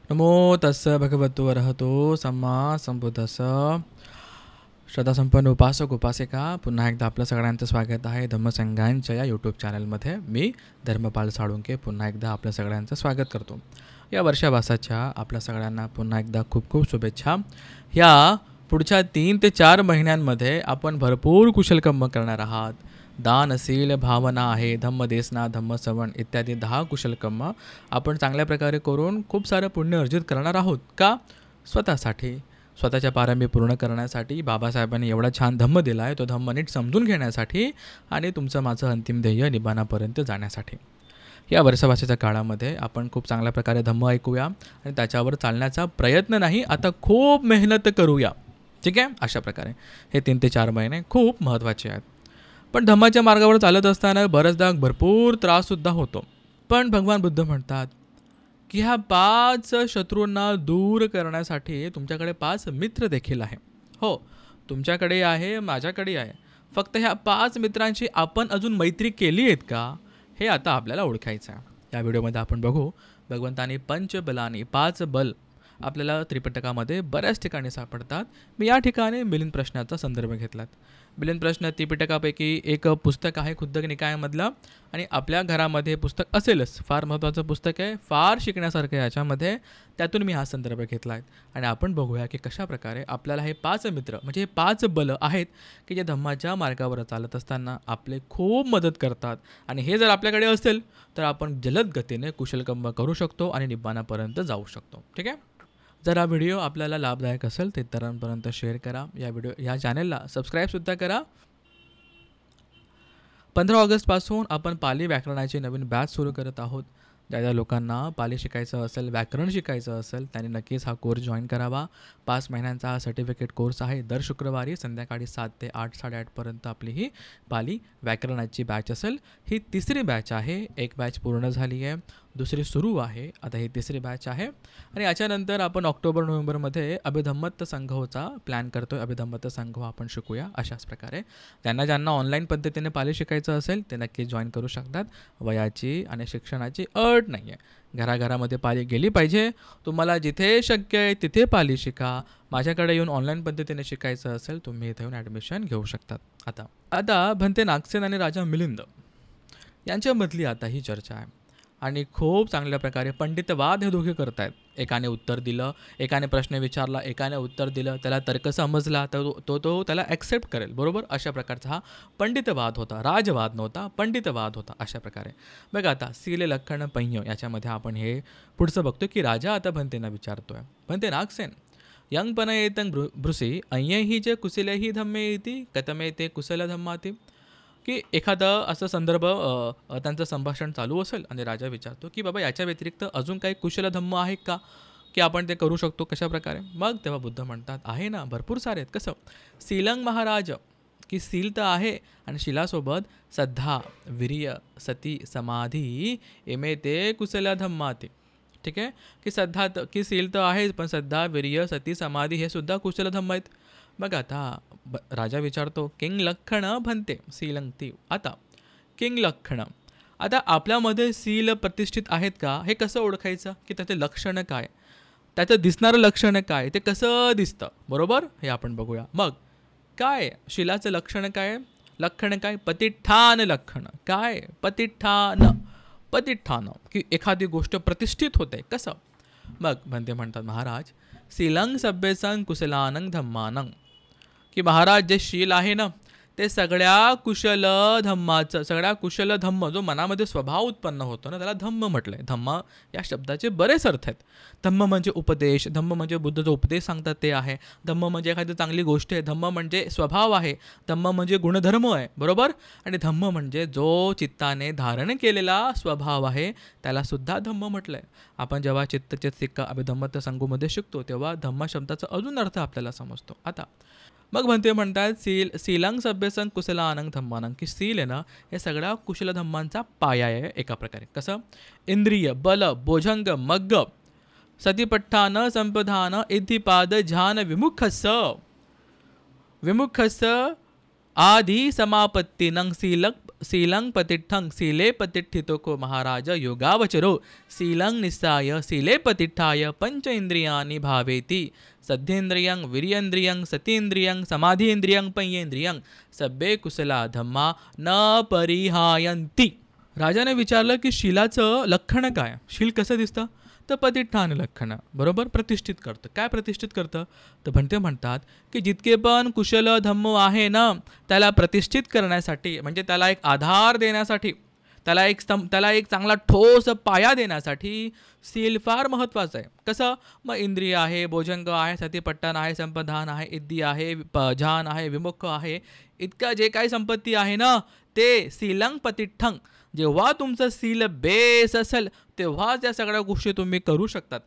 नमो तस्य भगवतो अरहतो सम्मा संबुद्धस्स. श्रद्धासंपन्न उपासक उपासिका, पुन्हा एकदा आपलं सगळ्यांचं स्वागत आहे धम्मसंघांच्या या यूट्यूब चॅनलमध्ये. मी धर्मपाल साळुंके पुन्हा एकदा आपलं सगळ्यांचं स्वागत करतो. या वर्षाभासाच्या आपल्या सगळ्यांना पुन्हा एकदा खूप खूप शुभेच्छा. ह्या पुढच्या 3 ते 4 महिन्यांमध्ये आपण भरपूर कुशलकर्म करणार आहात. दानशील भावना आहे, धम्मदेसना, धम्मसवण इत्यादी 10 कुशलकर्म आपण चांगल्या प्रकारे करून खूप सारं पुण्य अर्जित करणार आहोत. का? स्वतःसाठी, स्वतःच्या पारंबी पूर्ण करण्यासाठी. बाबासाहेबांनी एवढा छान धम्म दिला आहे, तो धम्म नीट समजून घेण्यासाठी आणि तुमचं माझं अंतिम ध्येय निबाणापर्यंत जाण्यासाठी. या वर्षभाषेच्या काळामध्ये आपण खूप चांगल्या प्रकारे धम्म ऐकूया आणि त्याच्यावर चालण्याचा प्रयत्न नाही, आता खूप मेहनत करूया. ठीक आहे? अशा प्रकारे हे 3 ते 4 महिने खूप महत्त्वाचे आहेत. पण धम्माच्या मार्गावर चालत असताना बऱ्याचदा भरपूर त्राससुद्धा होतो. पण भगवान बुद्ध म्हणतात की ह्या 5 शत्रूंना दूर करण्यासाठी तुमच्याकडे 5 मित्र देखील आहे. हो, तुमच्याकडे आहे, माझ्याकडे आहे. फक्त ह्या 5 मित्रांशी आपण अजून मैत्री केली आहेत का, हे आता आपल्याला ओळखायचं आहे. या व्हिडिओमध्ये आपण बघू भगवंतानी पंचबलानी 5 बल आपल्याला त्रिपिटकामध्ये बऱ्याच ठिकाणी सापडतात. मी या ठिकाणी मिलिंद प्रश्नाचा संदर्भ घेतलात. मिलिंद प्रश्न त्रिपिटकापैकी एक पुस्तक आहे खुद्द निकायामधलं, आणि आपल्या घरामध्ये पुस्तक असेलच. फार महत्त्वाचं पुस्तक आहे, फार शिकण्यासारखं आहे याच्यामध्ये. त्यातून मी हा संदर्भ घेतला आहे आणि आपण बघूया की कशाप्रकारे आपल्याला हे 5 मित्र म्हणजे हे 5 बलं आहेत की जे धम्माच्या मार्गावर चालत असताना आपले खूप मदत करतात. आणि हे जर आपल्याकडे असेल तर आपण जलद गतीने कुशलकर्म करू शकतो आणि निब्बाणापर्यंत जाऊ शकतो. ठीक आहे? जर हा व्हिडिओ आपल्याला लाभदायक असेल तर इतरांपर्यंत शेअर करा. या चॅनलला सबस्क्राईबसुद्धा करा. 15 ऑगस्टपासून आपण पाली व्याकरणाची नवीन बॅच सुरू करत आहोत. ज्या लोकांना पाली शिकायचं असेल, व्याकरण शिकायचं असेल, त्यांनी नक्कीच हा कोर्स जॉईन करावा. 5 महिन्यांचा हा सर्टिफिकेट कोर्स आहे. दर शुक्रवारी संध्याकाळी 7 ते 8, 8:30पर्यंत आपली ही पाली व्याकरणाची बॅच असेल. ही 3री बॅच आहे. एक बॅच पूर्ण झाली आहे, दुसरी सुरू आहे, आता ही 3री बॅच आहे. आणि याच्यानंतर आपण ऑक्टोबर-नोव्हेंबरमध्ये अभिधम्मत संघोचा प्लॅन करतो आहे. अभिधम्मत संघो आपण शिकूया अशाच प्रकारे. ज्यांना ऑनलाईन पद्धतीने पाली शिकायचं असेल ते नक्की जॉईन करू शकतात. वयाची आणि शिक्षणाची अट नाही आहे. घराघरामध्ये पाली गेली पाहिजे. तुम्हाला जिथे शक्य आहे तिथे पाली शिका. माझ्याकडे येऊन ऑनलाईन पद्धतीने शिकायचं असेल तुम्ही इथे येऊन ॲडमिशन घेऊ शकतात. आता भंते नागसेन आणि राजा मिलिंद यांच्यामधली आता ही चर्चा आहे आणि खूप चांगल्या प्रकारे पंडितवाद हे दोघे करत आहेत. एकाने उत्तर दिलं, एकाने प्रश्न विचारला, एकाने उत्तर दिलं, त्याला तर्क समजला तर तो त्याला ॲक्सेप्ट करेल. बरोबर? अशा प्रकारचा हा पंडितवाद होता, राजवाद नव्हता, पंडितवाद होता. अशा प्रकारे बघा आता सीले लक्षण पंय याच्यामध्ये आपण हे पुढचं बघतो की राजा आता भंतेंना विचारतोय, भंते नागसेन यंगपण येतं भृसी अय्यही चे कुशलेही धम्मे इति कथमे ते कुशल धम्माती. की एखादं असं संदर्भ त्यांचं संभाषण चालू असेल आणि राजा विचारतो की बाबा याच्या व्यतिरिक्त अजून काही कुशल धम्म आहे का की आपण ते करू शकतो, कशाप्रकारे. मग तेव्हा बुद्ध म्हणतात आहे ना, भरपूर सारे आहेत. कसं? सीलंग महाराज की सील तर आहे आणि शिलासोबत श्रद्धा, वीर्य, सती, समाधी एमे ते कुशल धम्माते. ठीक आहे? की श्रद्धा की सील तर आहे, पण श्रद्धा, वीर्य, सती, समाधी हे सुद्धा कुशल धम्म आहेत. मग आता राजा विचारतो किंग लक्षण भंते सीलंगती. आता किंग लक्षण, आता आपल्यामध्ये सील प्रतिष्ठित आहेत का हे कसं ओळखायचं, की त्याचे लक्षण काय, त्याचं दिसणारं लक्षण काय, ते कसं दिसतं. बरोबर? हे आपण बघूया. मग काय शिलाचं लक्षण काय, लक्षण काय, प्रतिष्ठान लक्षण. काय? प्रतिष्ठान की एखादी गोष्ट प्रतिष्ठित होते. कसं? मग भंते म्हणतात महाराज सीलंग सभ्यसंग कुशलानंग धम्मानंग, की महाराज जे शील आहे ना ते सगळ्या कुशल धम्माचं, सगळ्या कुशल धम्म जो मनामध्ये स्वभाव उत्पन्न होतो ना त्याला धम्म म्हटलं आहे. धम्म या शब्दाचे बरेच अर्थ आहेत. धम्म म्हणजे उपदेश, धम्म म्हणजे बुद्ध जो उपदेश सांगतात ते आहे. धम्म म्हणजे एखादी चांगली गोष्ट आहे. धम्म म्हणजे स्वभाव आहे. धम्म म्हणजे गुणधर्म आहे. बरोबर? आणि धम्म म्हणजे जो चित्ताने धारण केलेला स्वभाव आहे त्यालासुद्धा धम्म म्हटलं आहे. आपण जेव्हा चित्तचेतसिका अभिधम्मत संघोमध्ये शिकतो तेव्हा धम्म शब्दाचा अजून अर्थ आपल्याला समजतो. आता मग म्हणते म्हणतात सीलंग सभ्यसंग कुशलानंग धम्मानंग, की सील आहे ना हे सगळ्या कुशल धम्मांचा पाया आहे एका प्रकारे. कसं? इंद्रिय, बल, बोजंग, मग्ग, सतीपठ्ठान, संपदान, इद्धिपाद, ध्यान, विमुखस आधी समापत्तीनं शीलं पतिष्ठं शीले पतिष्ठितो महाराज योगावचरो शीलं निस्साय शीले पतिष्ठाय पंच इंद्रियाणि भावेति सद्धेन्द्रियं वीर्येन्द्रियं सतीन्द्रियं समाधीन्द्रियं पंचेन्द्रियं सब्बे कुशला धम्मा न परिहायन्ति. राजाने विचारलं की शीलाचं लक्षण काय, शील कसं दिसतं, तर प्रतिष्ठान लक्षण, बरोबर, प्रतिष्ठित करतं. काय प्रतिष्ठित करतं, तर भंते म्हणतात की जितके पण कुशल धम्म आहे ना, त्याला प्रतिष्ठित करण्यासाठी, म्हणजे त्याला एक आधार देण्यासाठी, त्याला एक चांगला ठोस पाया देण्यासाठी शील फार महत्त्वाचं आहे. कसं, मग इंद्रिय आहे, भोजंग आहे, सतीपट्टन आहे, संपदान आहे, इद्दी आहे, जान आहे, विमुख आहे, इतका जे काही संपत्ती आहे ना, ते शीलं प्रतिष्ठं, जेव्हा तुमचं शील बेस असेल तेव्हाच या सगळ्या गोष्टी तुम्ही करू शकतात.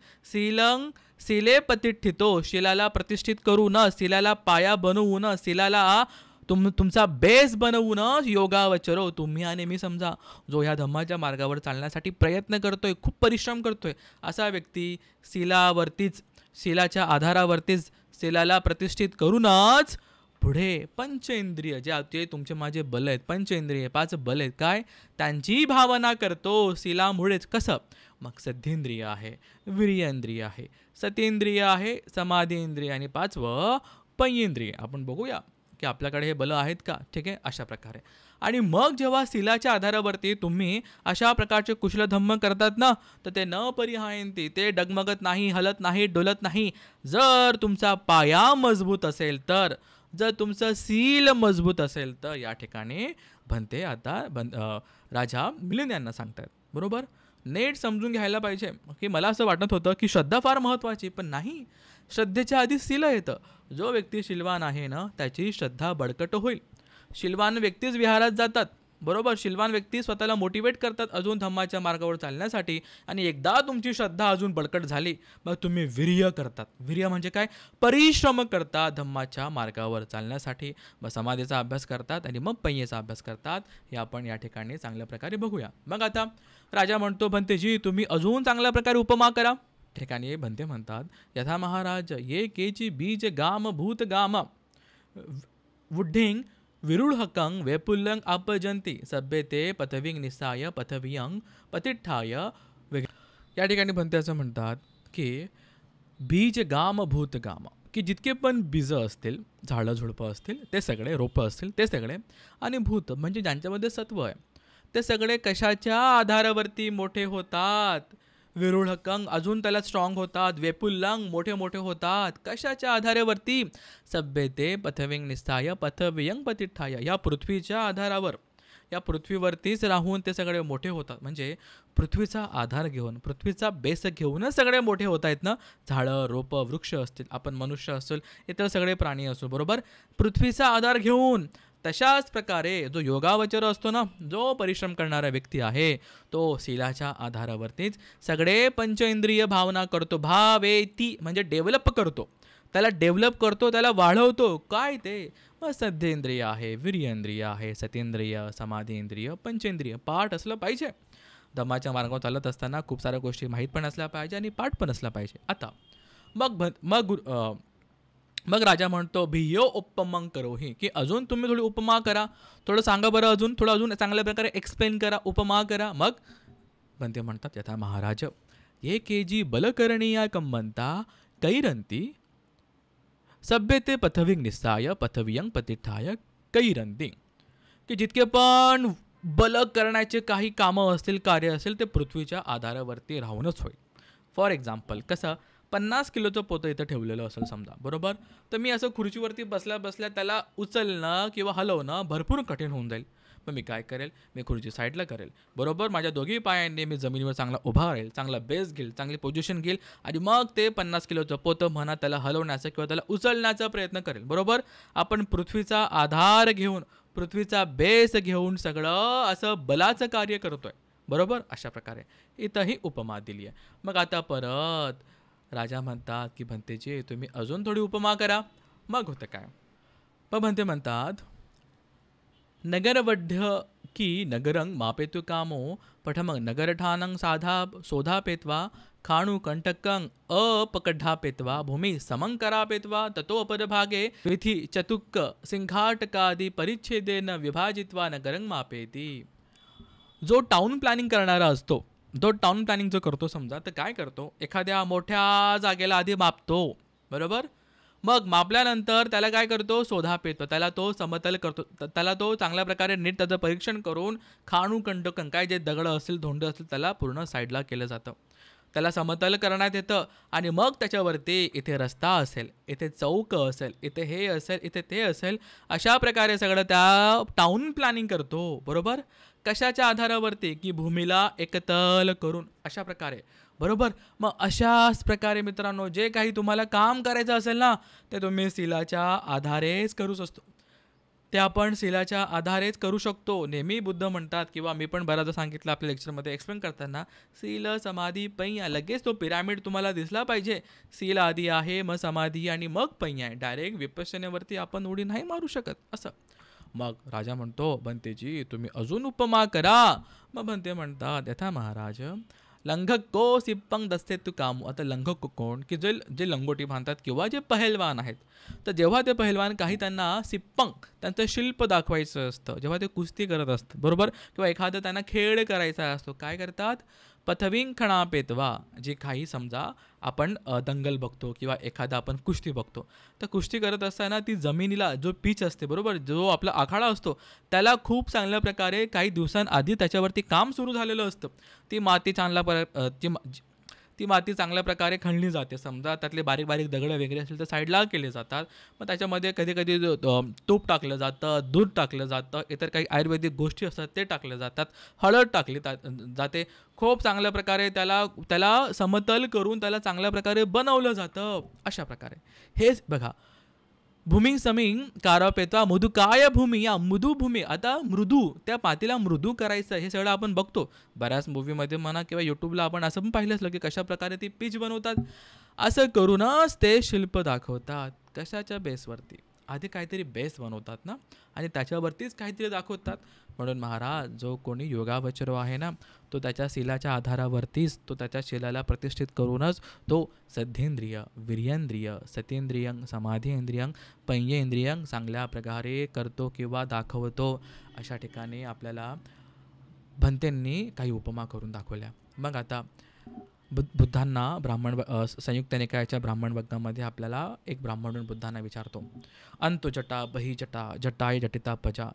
शीले प्रतिष्ठितो, शीलाला प्रतिष्ठित करून, शीलाला पाया बनवून, शीलाला तुमचा बेस बनवून योगावचरो, तुम्ही आणि मी समजा जो ह्या धम्माच्या मार्गावर चालण्यासाठी प्रयत्न करतोय, खूप परिश्रम करतोय, असा व्यक्ती शीलाच्या आधारावरतीच शीलाला प्रतिष्ठित करूनच पुढे पंचेंद्रिय जे तुमचे माझे बल आहेत, पंचेंद्रिय 5 बल आहेत, काय त्यांची भावना करतो शीलामुळेच. कसं, मग सद्धेंद्रिय आहे, वीर्येंद्रिय आहे, सतेंद्रिय आहे, समाधींद्रिय आणि 5वं पंचेंद्रिय. आपण बघूया की आपल्याकडे हे बल आहेत का, ठीक आहे, अशा प्रकारे. आणि मग जेव्हा शीलाच्या आधारावरती तुम्ही अशा प्रकारचे कुशलधम्म करतात ना, तर ते न परिहायंती, ते डगमगत नाही, हलत नाही, डोलत नाही. जर तुमचा पाया मजबूत असेल तर, जर तुमचं शील मजबूत असेल तर, या ठिकाणी भंते आता राजा मिलिंद यांना सांगतात, बरोबर. नेट समजून घ्यायला पाहिजे की मला असं वाटत होतं की श्रद्धा फार महत्त्वाची, पण नाही, श्रद्धेच्या आधी शील येतं. जो व्यक्ती शीलवान आहे ना, त्याची श्रद्धा बळकट होईल. शीलवान व्यक्तीच विहारात जातात, बरोबर. शीलवान व्यक्ती स्वतःला मोटिवेट करतात अजून धम्माच्या मार्गावर चालण्यासाठी. आणि एकदा तुमची श्रद्धा अजून बळकट झाली, मग तुम्ही वीर्य करतात. वीर्य म्हणजे काय, परिश्रम करतात धम्माच्या मार्गावर चालण्यासाठी. मग समाधीचा अभ्यास करतात आणि मग पंयेचा अभ्यास करतात. हे आपण या ठिकाणी चांगल्या प्रकारे बघूया. मग आता राजा म्हणतो, भंतेजी तुम्ही अजून चांगल्या प्रकारे उपमा करा. ठिकाणी भंते म्हणतात, यथा महाराज ये केची बीज गाम भूत गाम वुड्ढिंग विरुळहकं वेपुल्लं अपजंती सभ्ये ते पथविंग निस्साय पथवियंग पतिष्ठाय. या ठिकाणी भंते असं म्हणतात की बीज गाम भूत गाम, की जितके पण बीज असतील, झाडं झुडपं असतील, ते सगळे रोपं असतील ते सगळे, आणि भूत म्हणजे ज्यांच्यामध्ये सत्व आहे, ते सगळे कशाच्या आधारावरती मोठे होतात, विरुळहकंग अजून त्याला स्ट्रॉंग होतात, वेपुल्लंग मोठे मोठे होतात, कशाच्या आधारावरती, सभ्यते पथविंग निस्ताय पथवियंग पतिष्ठाय, या पृथ्वीच्या आधारावर, या पृथ्वीवरतीच राहून ते सगळे मोठे होतात. म्हणजे पृथ्वीचा आधार घेऊन, पृथ्वीचा बेस घेऊनच सगळे मोठे होत आहेत ना. झाडं रोपं वृक्ष असतील, आपण मनुष्य असेल, इतर सगळे प्राणी असो, बरोबर, पृथ्वीचा आधार घेऊन. तशाच प्रकारे जो योगावचर असतो ना, जो परिश्रम करणारा व्यक्ती आहे, तो शीलाच्या आधारावरतीच सगळे पंचेंद्रिय भावना करतो. भावेती म्हणजे डेव्हलप करतो, त्याला डेव्हलप करतो, त्याला वाढवतो. काय ते, मग सद्धेंद्रिय आहे, वीर्येंद्रिय आहे, सतेंद्रिय, समाधींद्रिय, पंचेंद्रिय पाठ असलं पाहिजे. धम्माच्या मार्गावर चालत असताना खूप साऱ्या गोष्टी माहीत पण असल्या पाहिजे आणि पाठ पण असला पाहिजे. आता मग राजा म्हणतो, भियो उपमं करोही, की अजून तुम्ही थोडी उपमा करा, थोडं सांगा बरं, अजून चांगल्या प्रकारे एक्सप्लेन करा, उपमा करा. मग बनते म्हणतात, यथा महाराज ये केजी बलकरणीया कम्मंता कैरंती सभ्यते पथविंग निस्साय पथवियंग पतिष्ठाय कैरंती, की जितके पण बल करण्याचे काही कामं असतील, कार्य असेल, ते पृथ्वीच्या आधारावरती राहूनच होईल. फॉर एक्झाम्पल, कसं 50 किलोचं पोतं इथं ठेवलेलं असेल समजा, बरोबर, तर मी असं खुर्चीवरती बसल्या बसल्या त्याला उचलणं किंवा हलवणं भरपूर कठीण होऊन जाईल. मग मी काय करेल, मी खुर्ची साईडला करेल, बरोबर, माझ्या दोघी पायांनी मी जमिनीवर चांगला उभा राहील, चांगला बेस घेईल, चांगली पोझिशन घेईल, आणि मग ते 50 किलोचं पोतं म्हणा त्याला हलवण्याचा किंवा त्याला उचलण्याचा प्रयत्न करेल. बरोबर, आपण पृथ्वीचा आधार घेऊन, पृथ्वीचा बेस घेऊन सगळं असं बलाचं कार्य करतोय, बरोबर. अशा प्रकारे इथंही उपमा दिली आहे. मग आता परत राजा म्हणतात की भंतेजी तुम्ही अजून थोडी उपमा करा. मग होतं काय, मग भंते म्हणतात, नगरवढ्य की नगरंग मापेतु कामो पठमंग नगरठानं साधा शोधा पेत्वा खाणू कंटकं अपकढापेत्वा भूमी समंकरापेत्वा ततो अपरभागे विधी चतुक्क सिंघाटकादी परिच्छेदेन विभाजित्वा नगरं मापेती. जो टाउन प्लॅनिंग करणारा असतो, जो टाउन प्लॅनिंग जो करतो समजा, तर काय करतो, एखाद्या मोठ्या जागेला आधी मापतो, बरोबर. मग मापल्यानंतर त्याला काय करतो, शोधा पेतो, त्याला तो समतल करतो, त्याला तो चांगल्या प्रकारे नीट त्याचं परीक्षण करून खाणू कंटकं काय जे दगडं असतील धोंड असतील त्याला पूर्ण साईडला केलं जातं, त्याला समतल करण्यात येतं. आणि मग त्याच्यावरती इथे रस्ता असेल, इथे चौक असेल, इथे हे असेल, इथे ते असेल, अशा प्रकारे सगळं त्या टाउन प्लॅनिंग करतो, बरोबर. कशाच्या आधारावरती, की भूमीला एकतल करून, अशा प्रकारे, बरोबर. मग अशाच प्रकारे मित्रांनो जे काही तुम्हाला काम करायचं असेल ना, ते तुम्ही शिलाच्या आधारेच करूच असतो, ते आपण शिलाच्या आधारेच करू शकतो. नेहमी बुद्ध म्हणतात, किंवा मी पण बऱ्याचदा सांगितलं आपल्या लेक्चरमध्ये एक्सप्लेन करताना, शील समाधी पैया, लगेच तो पिरामिड तुम्हाला दिसला पाहिजे. शील आधी आहे, मग समाधी आणि मग पैया आहे. डायरेक्ट विपश्यनेवरती आपण उडी नाही मारू शकत असं. मग राजा म्हणतो, बनतेजी तुम्ही अजून उपमा करा. मग बनते म्हणतात, यथा महाराज लंघक को सिप्पंग दस्ते तू कामू. आता लंघक कोण, की जे लंगोटी बांधतात किंवा जे पहलवान आहेत. तर जेव्हा ते पहलवान काही त्यांना सिप्पंग त्यांचं शिल्प दाखवायचं असतं, जेव्हा ते कुस्ती करत असतात, बरोबर, किंवा एखादं त्यांना खेळ करायचा असतो, काय करतात, पथविंग खणा पेतवा. जे काही समजा आपण दंगल बघतो किंवा एखादा आपण कुस्ती बघतो, तर कुस्ती करत असताना ती जमिनीला जो पिच असते, बरोबर, जो आपला आखाडा असतो, त्याला खूप चांगल्या प्रकारे काही दिवसांआधी त्याच्यावरती काम सुरू झालेलं असतं. ती माती ती माती चांगल्या प्रकारे खणली जाते. समजा त्यातले बारीक बारीक दगडं वगैरे असेल तर साईडला केले जातात. मग त्याच्यामध्ये कधी कधी तूप टाकलं जातं, दूध टाकलं जातं, इतर काही आयुर्वेदिक गोष्टी असतात ते टाकले जातात, हळद टाकली जाते. खूप चांगल्या प्रकारे त्याला समतल करून त्याला चांगल्या प्रकारे बनवलं जातं. अशा प्रकारे हेच बघा, भूमी समिंग कारपेत्वा मृदुकाय भूमी, या मृदू भूमी. आता मृदू, त्या मातीला मृदू करायचं, हे सगळं आपण बघतो बऱ्याच मूवीमध्ये म्हणा किंवा यूट्यूबला आपण असं पण पाहिलं असलं की कशा प्रकारे ती पिच बनवतात. असं करूनच ते शिल्प दाखवतात. कशाच्या बेसवरती, आधी काहीतरी बेस बनवतात ना, आणि त्याच्यावरतीच काहीतरी दाखवतात. म्हणून महाराज जो कोणी योगावचरो आहे ना, तो त्याच्या शिलाच्या आधारावरतीच तो त्याच्या शिलाला प्रतिष्ठित करूनच तो सद्धेंद्रिय, वीर्येंद्रिय, सतेंद्रियं, समाधींद्रियं, पंयेंद्रियं चांगल्या प्रकारे करतो किंवा दाखवतो. अशा ठिकाणी आपल्याला भंतेंनी काही उपमा करून दाखवल्या. मग आता बुद्धांना संयुक्त निकायाच्या ब्राह्मण वर्गामध्ये आपल्याला एक ब्राह्मण बुद्धांना विचारतो, अंतु जटा बही जटा जटाय जटिता पजा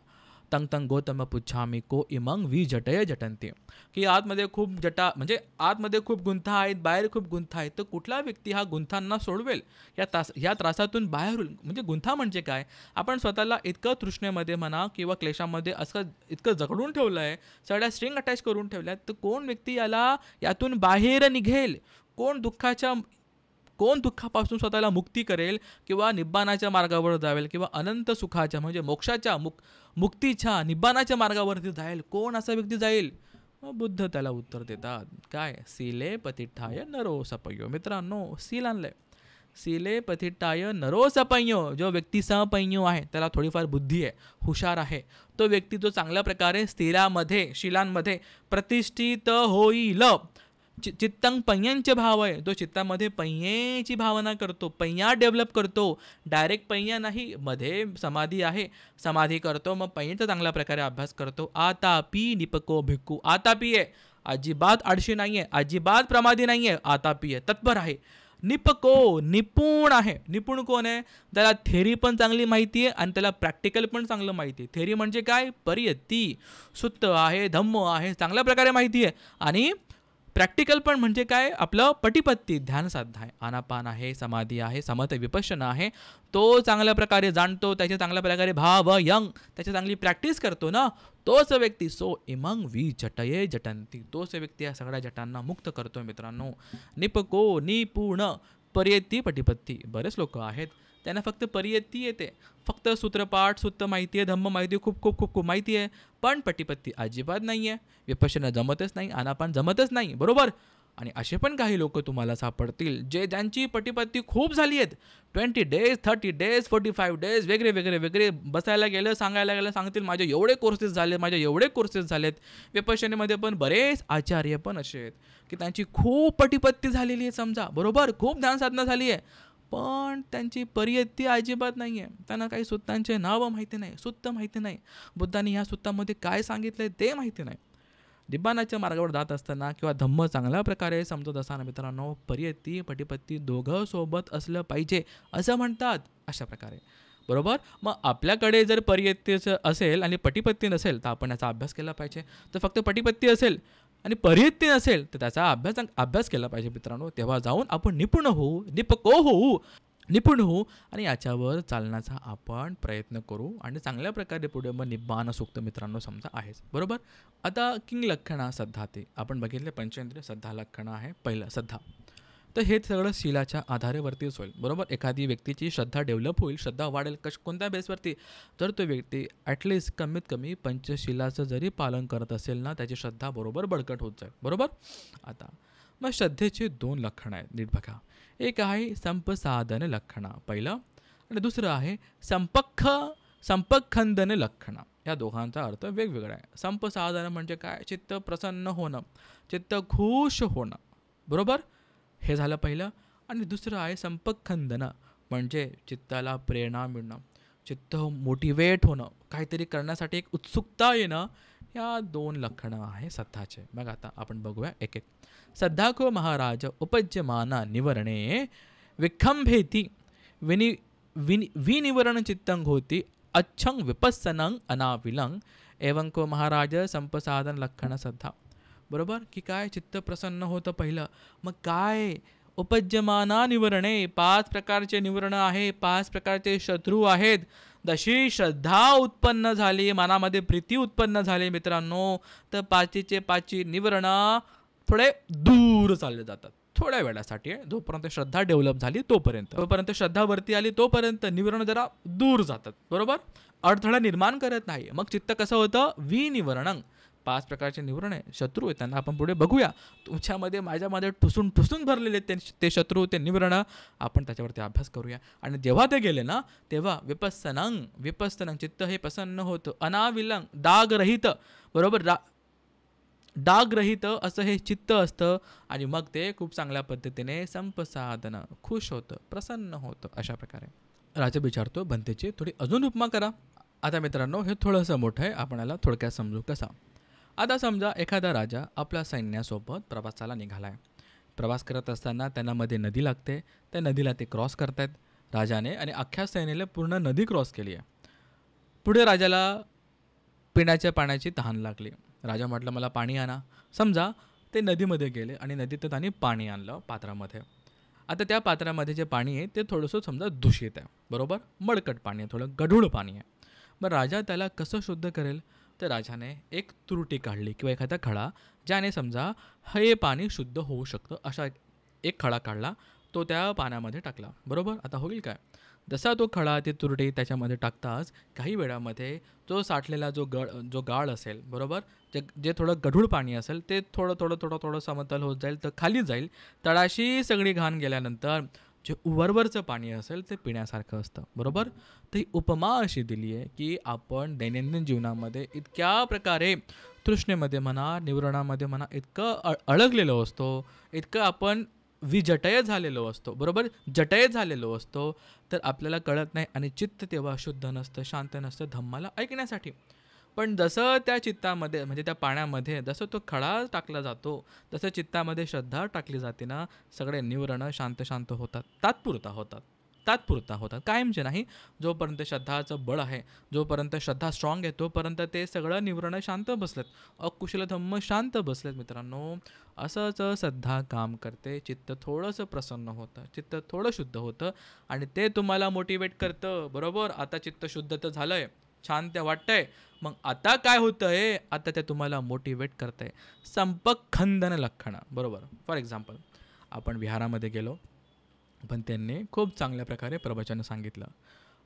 तंग तंग गौतम पुच्छामी को इमंग वी जटय जटंते. की आतमध्ये खूप जटा, म्हणजे आतमध्ये खूप गुंथा आहेत, बाहेर खूप गुंथा आहेत, तर कुठला व्यक्ती हा गुंथांना सोडवेल, या त्रासातून बाहेर होईल. म्हणजे गुंथा म्हणजे काय, आपण स्वतःला इतकं तृष्णेमध्ये म्हणा किंवा क्लेशामध्ये असं इतकं जगडून ठेवलं आहे, सगळ्या स्ट्रिंग अटॅच करून ठेवल्या, तर कोण व्यक्ती यातून बाहेर निघेल, कोण दुःखापासून स्वतःला मुक्ती करेल किंवा निब्बानाच्या मार्गावर जावेल किंवा अनंत सुखाच्या म्हणजे मोक्षाच्या मुक्तीच्या निब्बानाच्या मार्गावरती जाईल, कोण असा व्यक्ती जाईल. मग बुद्ध त्याला उत्तर देतात, काय, सीले पतिठाय नरो सपयो. मित्रांनो, सील आणलंय, सीले पतिठाय नरो सपयो. जो व्यक्ती सपयो आहे, त्याला थोडीफार बुद्धी आहे, हुशार आहे, तो व्यक्ती जो चांगल्या प्रकारे शिलांमध्ये प्रतिष्ठित होईल. चित्तंग पय्यांचे भाव आहे, तो चित्तामध्ये पय्येची भावना करतो, पय्या डेव्हलप करतो. डायरेक्ट पय्या नाही, मध्ये समाधी आहे, समाधी करतो, मग पय्येचा चांगल्या प्रकारे अभ्यास करतो. आतापी निपको भिक्खू, आतापी आहे, अजिबात आळशी नाही आहे, अजिबात प्रमादी नाही आहे, आतापी आहे, तत्पर आहे. निपको, निपुण आहे. निपुण कोण आहे, त्याला थेरी पण चांगली माहिती आहे आणि त्याला प्रॅक्टिकल पण चांगलं माहिती आहे. थेरी म्हणजे काय, परियत्ती, सुत्त आहे, धम्म आहे, चांगल्या प्रकारे माहिती आहे. आणि प्रॅक्टिकल पण म्हणजे काय, आपलं पटिपत्ती, ध्यान साधना आहे, आनापान आहे, समाधी आहे, समत विपश्यना आहे, तो चांगल्या प्रकारे जाणतो, त्याचे चांगल्या प्रकारे भाव यंग त्याची चांगली प्रॅक्टिस करतो ना, तोच व्यक्ती सो इमंग वी जटये जटंती, तोच व्यक्ती या सगळ्या जटांना मुक्त करतो. मित्रांनो, निपको, निपुण, परियत्ती, पटिपत्ती. बरेच लोक आहेत त्यांना फक्त परियत्ती येते, फक्त सूत्रपाठ, सुत्त माहिती आहे, धम्म माहिती आहे, खूप खूप खूप खूप माहिती आहे, पण पटिपत्ती अजिबात नाही आहे, विपश्यना जमतच नाही, आनापान जमतच नाही, बरोबर. आणि असे पण काही लोक तुम्हाला सापडतील जे ज्यांची पटीपत्ती खूप झाली आहेत. 20 डेज, 30 डेज, 45 डेज, वेगळे वेगळे वेगळे बसायला गेलं, सांगायला गेलं, सांगतील माझे एवढे कोर्सेस झाले, माझे एवढे कोर्सेस झालेत. विपश्यनेमध्ये पण बरेच आचार्य पण असे आहेत की त्यांची खूप पटीपत्ती झालेली आहे समजा, बरोबर, खूप ध्यानसाधना झाली आहे, पण त्यांची परियत्ती अजिबात नाही आहे. त्यांना काही सुत्तांचे नावं माहिती नाही, सुत्त माहिती नाही, बुद्धांनी ह्या सुत्तामध्ये काय सांगितलं आहे ते माहिती नाही. निब्बाणाच्या मार्गावर जात असताना किंवा धम्म चांगल्या प्रकारे समजत असताना मित्रांनो, परियत्ती पटीपत्ती दोघं सोबत असलं पाहिजे असं म्हणतात. अशा प्रकारे, बरोबर. मग आपल्याकडे जर परियत्तीचं असेल आणि पटीपत्ती नसेल तर आपण याचा अभ्यास केला पाहिजे. तर फक्त पटीपत्ती असेल आणि परियत्ती नसेल तर त्याचा अभ्यास केला पाहिजे मित्रांनो. तेव्हा जाऊन आपण निपुण होऊ, निपुण होऊ आणि याच्यावर चालण्याचा आपण प्रयत्न करू आणि चांगल्या प्रकारे पुढे मग निब्बाण सूक्त मित्रांनो समजा आहेच, बरोबर. आता किंग लक्षणा श्रद्धा, ते आपण बघितले पंचेंद्रिय श्रद्धा लक्षणं आहे पहिलं श्रद्धा. तर हे सगळं शीलाच्या आधारेवरतीच होईल, बरोबर. एखादी व्यक्तीची श्रद्धा डेव्हलप होईल, श्रद्धा वाढेल कोणत्या बेसवरती, तर तो व्यक्ती ॲटलिस्ट कमीत कमी पंचशिलाचं जरी पालन करत असेल ना, त्याची श्रद्धा बरोबर बळकट होत जाईल, बरोबर. आता मग श्रद्धेचे 2 लक्षणं आहेत, नीट बघा. एक आहे संपसाधन लक्षणा पहिलं आणि दुसरं आहे संपखंदन लक्षणा. या दोघांचा अर्थ वेगवेगळा आहे. संपसाधन म्हणजे काय, चित्त प्रसन्न होणं, चित्त खुश होणं, बरोबर, हे झालं पहिलं. आणि दुसरं आहे संपखंदन म्हणजे चित्ताला प्रेरणा मिळणं, चित्त मोटिवेट होणं, काहीतरी करण्यासाठी एक उत्सुकता येणं. या 2 लक्षणं आहे श्रद्धाचे. मग आता आपण बघूया एक एक. श्रद्धाको महाराज उपज्यमाना निवरणे विखंभेती विनिवरण चित्तं होती अच्छं विपस्सनं अनाविलं एवं को महाराज संपसाधन लक्षण श्रद्धा, बरोबर. की काय, चित्त प्रसन्न होतं पहिलं. मग काय, उपज्यमाना निवरणे, 5 प्रकारचे निवरण आहे, 5 प्रकारचे शत्रू आहेत. जशी श्रद्धा उत्पन्न झाली, मनामध्ये प्रीती उत्पन्न झाली मित्रांनो, तर 5चे 5 निवरणं थोडे दूर चालले जातात थोड्या वेळासाठी. जोपर्यंत श्रद्धा डेव्हलप झाली तोपर्यंत श्रद्धा वरती आली तोपर्यंत निवरण जरा दूर जातात, बरोबर, अडथळा निर्माण करत नाही. मग चित्त कसं होतं, विनिवरणं, 5 प्रकारचे निवरण आहे, शत्रू आहे, त्यांना आपण पुढे बघूया. तुमच्यामध्ये माझ्यामध्ये ठुसून भरलेले ते शत्रू, ते निवरण, आपण त्याच्यावरती अभ्यास करूया. आणि जेव्हा ते गेले ना, तेव्हा विपस्सनं चित्त हे प्रसन्न होतं, अनाविलं डागरहित, बरोबर, डागरहित असं हे चित्त असतं. आणि मग ते खूप चांगल्या पद्धतीने संपसाधन, खुश होतं, प्रसन्न होतं. अशा प्रकारे राजा विचारतो बनतेची थोडी अजून उपमा करा. आता मित्रांनो हे थोडंसं मोठं आहे, आपण याला थोडक्यात समजू कसा. आता समजा एखादा राजा आपल्या सैन्यासोबत प्रवासाला निघाला आहे. प्रवास करत असताना त्यांना मध्ये नदी लागते, त्या नदीला ते क्रॉस करतायत राजाने आणि अख्ख्या सैन्याला पूर्ण नदी क्रॉस केली आहे. पुढे राजाला पिण्याच्या पाण्याची तहान लागली. राजा म्हटलं मला पाणी आणा. समजा ते नदीमध्ये गेले आणि नदीत त्यांनी पाणी आणलं पात्रामध्ये. आता त्या पात्रामध्ये जे पाणी आहे ते थोडंसं समजा दूषित आहे, बरोबर, मळकट पाणी आहे, थोडं गढूळ पाणी आहे. मग राजा त्याला कसं शुद्ध करेल, तर राजाने एक तुरटी काढली किंवा एखादा खडा, ज्याने समजा हे पाणी शुद्ध होऊ शकतं अशा एक खडा काढला, तो त्या पाण्यामध्ये टाकला, बरोबर. आता होईल काय, जसा तो खडा ती तुरटी त्याच्यामध्ये टाकताच काही वेळामध्ये जो साठलेला जो गाळ असेल, बरोबर, जे थोडं गढूळ पाणी असेल ते थोडं समतल होत जाईल, तर खाली जाईल. तळाशी सगळी घाण गेल्यानंतर जे वरवरचं पाणी असेल ते पिण्यासारखं असतं, बरोबर. तर ही उपमा अशी दिली आहे की आपण दैनंदिन जीवनामध्ये इतक्या प्रकारे तृष्णेमध्ये म्हणा, निवरणामध्ये म्हणा, इतकं अडकलेलो असतो, इतकं आपण विजटय झालेलो असतो, बरोबर, जटय झालेलो असतो, तर आपल्याला कळत नाही आणि चित्त तेव्हा शुद्ध नसतं, शांत नसतं धम्माला ऐकण्यासाठी. पण जसं त्या चित्तामध्ये म्हणजे त्या पाण्यामध्ये जसं तो खडा टाकला जातो, तसं चित्तामध्ये श्रद्धा टाकली जाते ना, सगळे निवरणं शांत होतात, तात्पुरता होतात, कायमचे नाही. जोपर्यंत श्रद्धाचं बळ आहे, जोपर्यंत श्रद्धा स्ट्रॉंग आहे, तोपर्यंत ते सगळं निवरणं शांत बसलेत, अकुशल धम्म शांत बसलेत मित्रांनो. असंच श्रद्धा काम करते, चित्त थोडंसं प्रसन्न होतं, चित्त थोडं शुद्ध होतं आणि ते तुम्हाला मोटिवेट करतं, बरोबर. आता चित्त शुद्ध तर झालं आहे, छान ते वाटतंय, मग आता काय होतं आहे, आता ते तुम्हाला मोटिवेट करतंय, संपखंदन लक्षणं, बरोबर. फॉर एक्झाम्पल आपण विहारामध्ये गेलो, पण त्यांनी खूप चांगल्या प्रकारे प्रवचन सांगितलं.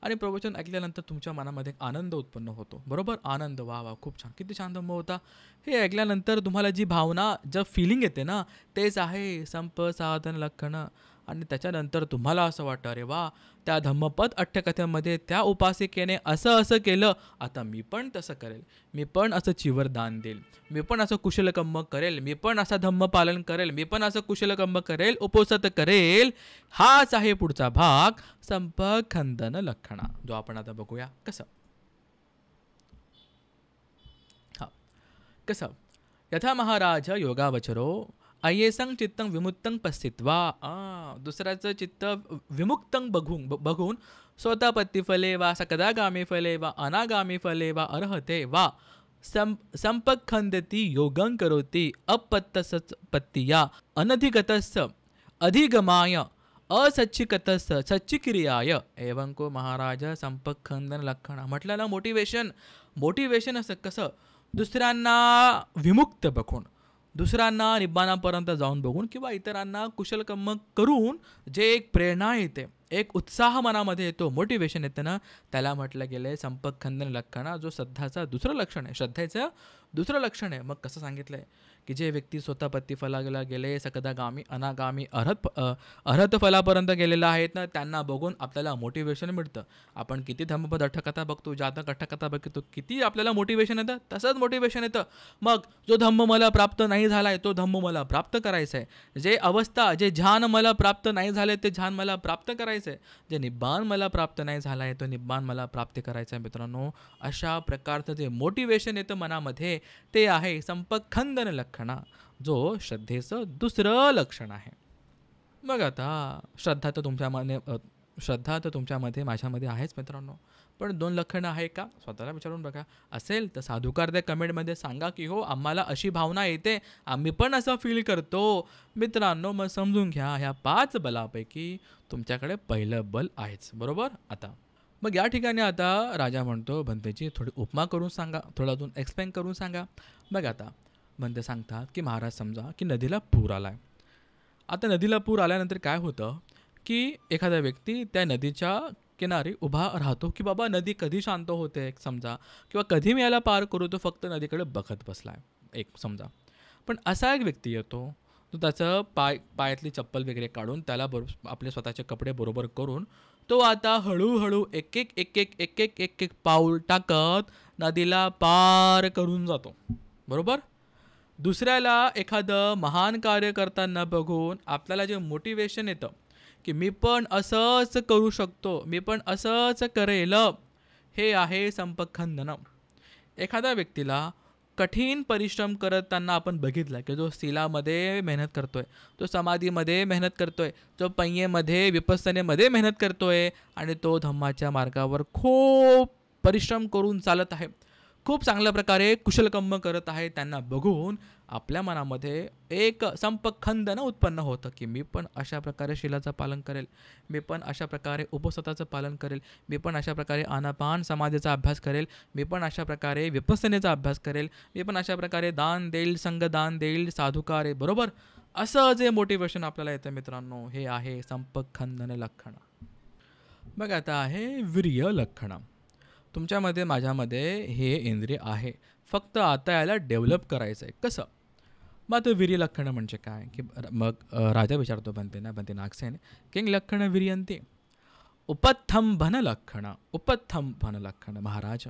आणि प्रवचन ऐकल्यानंतर तुमच्या मनामध्ये एक आनंद उत्पन्न होतो. बरोबर? आनंद, वाह! वाह! खूप छान. किती छान धम्म होता. हे ऐकल्यानंतर तुम्हाला जी भावना, जर फिलिंग येते ना, तेच आहे संपसाधन लक्षण. आणि त्याच्यानंतर तुम्हाला असं वाटतं, अरे वाह! त्या धम्मपद अठ्ठकथेमध्ये त्या उपासिकेने असं केलं, आता मी पण तसं करेल. मी पण असं चिवर दान देईल. मी पण असं कुशलकर्म करेल. मी पण असं धम्म पालन करेल. मी पण असं कुशलकर्म करेल, उपोषित करेल. हाच आहे पुढचा भाग, संपखंदन लक्षणा, जो आपण आता बघूया कसं. हा कसं. यथा महाराज योगावचरो अयेसंग चित्तं विमुक्तं पश्यित्वा. दुसऱ्याचं चित्त विमुक्तं बघून स्वतःपत्ती फले वा सकदागामी फले वा अनागामी फले वा अर्हते वा संपखंदती योगं करोति अपत्तसत्पत्तिया अनधिगतस्य अधिगमाय असच्चिकतस्य सच्चिक्रियाय एवं को महाराज संपखंदन लक्षण. म्हटलं ना, मोटिवेशन असं कसं, दुसऱ्यांना विमुक्त बघून, दुसऱ्यांना निब्बाणापर्यंत जाऊन बघून, किंवा इतरांना कुशलकर्म करून जे एक प्रेरणा येते, एक उत्साह मनामध्ये येतो, मोटिवेशन येतं ना, त्याला म्हटलं गेलं आहे संपखंदन लक्षण, जो श्रद्धाचं दुसरं लक्षण आहे, श्रद्धेचं दुसरं लक्षण आहे. मग कसं सांगितलं आहे की जे व्यक्ती स्वतः पत्ती फलाला गेले, सकदागामी अनागामी अर्हत फलापर्यंत गेलेला आहेत ना, त्यांना बघून आपल्याला मोटिवेशन मिळतं. आपण किती धम्मपद अठ्ठकथा बघतो, जातक अठ्ठकथा बघतो, किती आपल्याला मोटिवेशन येतं, तसंच मोटिवेशन येतं. मग जो धम्म मला प्राप्त नाही झाला आहे, तो धम्म मला प्राप्त करायचा आहे. जे ध्यान मला प्राप्त नाही झाले, ते ध्यान मला प्राप्त करायचं आहे. जे निब्बाण मला प्राप्त नाही झाला आहे, तो निब्बाण मला प्राप्त करायचं आहे. मित्रांनो, अशा प्रकारचं जे मोटिवेशन येतं मनामध्ये, ते आहे संपखंदन लक्षणा, जो श्रद्धेचं दुसरं लक्षण आहे. मग आता श्रद्धा तर तुमच्यामध्ये माझ्यामध्ये आहेच मित्रांनो, पण 2 लक्षणं आहे का, स्वतःला विचारून बघा. असेल तर साधुकार त्या कमेंटमध्ये सांगा की हो, आम्हाला अशी भावना येते, आम्ही पण असं फील करतो. मित्रांनो, मग समजून घ्या, ह्या 5 बलापैकी तुमच्याकडे पहिलं बल आहेच. बरोबर. आता मग या ठिकाणी आता राजा म्हणतो, भंतेची थोडी उपमा करून सांगा, थोडं अजून एक्सप्लेन करून सांगा. मग आता भंते सांगतात की महाराज, समजा की नदीला पूर आला आहे. आता नदीला पूर आल्यानंतर काय होतं की एखादा व्यक्ती त्या नदीच्या किनारी उभा राहतो की बाबा नदी कधी शांत होते समजा, किंवा कधी मी याला पार करू, तो फक्त नदीकडे बघत बसला आहे एक समजा. पण असा एक व्यक्ती येतो, तो त्याचं पायातली चप्पल वगैरे काढून, त्याला आपले स्वतःचे कपडे बरोबर करून, तो आता हळूहळू एक एक पाऊल टाकत नदीला पार करून जातो. बरोबर. दुसऱ्याला एखादं महान कार्य करताना बघून आपल्याला जे मोटिवेशन येतं की मी पण असंच करू शकतो, मी पण असंच करेल, हे आहे संपखंदन. एखाद्या व्यक्तीला कठीण परिश्रम करताना आपण बघितलं की जो शिलामध्ये मेहनत करतोय, तो समाधीमध्ये मेहनत करतोय, जो पंयेमध्ये विपස්සनेमध्ये मेहनत करतोय, आणि तो धम्माच्या मार्गावर खूप परिश्रम करून चालत आहे, खूप चांगल्या प्रकारे कुशलकर्म करत आहे, त्यांना बघून आपल्या मनामध्ये एक संपखंदन उत्पन्न होतं की मी पण अशा प्रकारे शिलाचं पालन करेल, मी पण अशा प्रकारे उपसताचं पालन करेल, मी पण अशा प्रकारे आनापान समाधीचा अभ्यास करेल, मी पण अशा प्रकारे विपස්සनेचा अभ्यास करेल, मी पण अशा प्रकारे दान देईल, संगदान देईल, साधुकारे. बरोबर. असं जे मोटिवेशन आपल्याला येतं मित्रांनो, हे आहे संपखंदन लक्षण. मग आता आहे वीर्य लक्षण. तुमच्यामध्ये माझ्यामध्ये हे इंद्रिय आहे, फक्त आता याला डेव्हलप करायचं आहे. कसं. मग आता वीर्य लक्षण म्हणजे काय की मग राजा विचारतो बनते नागसेन, किंग लक्षण वीर्यंती उपथंभन लक्षण. महाराज,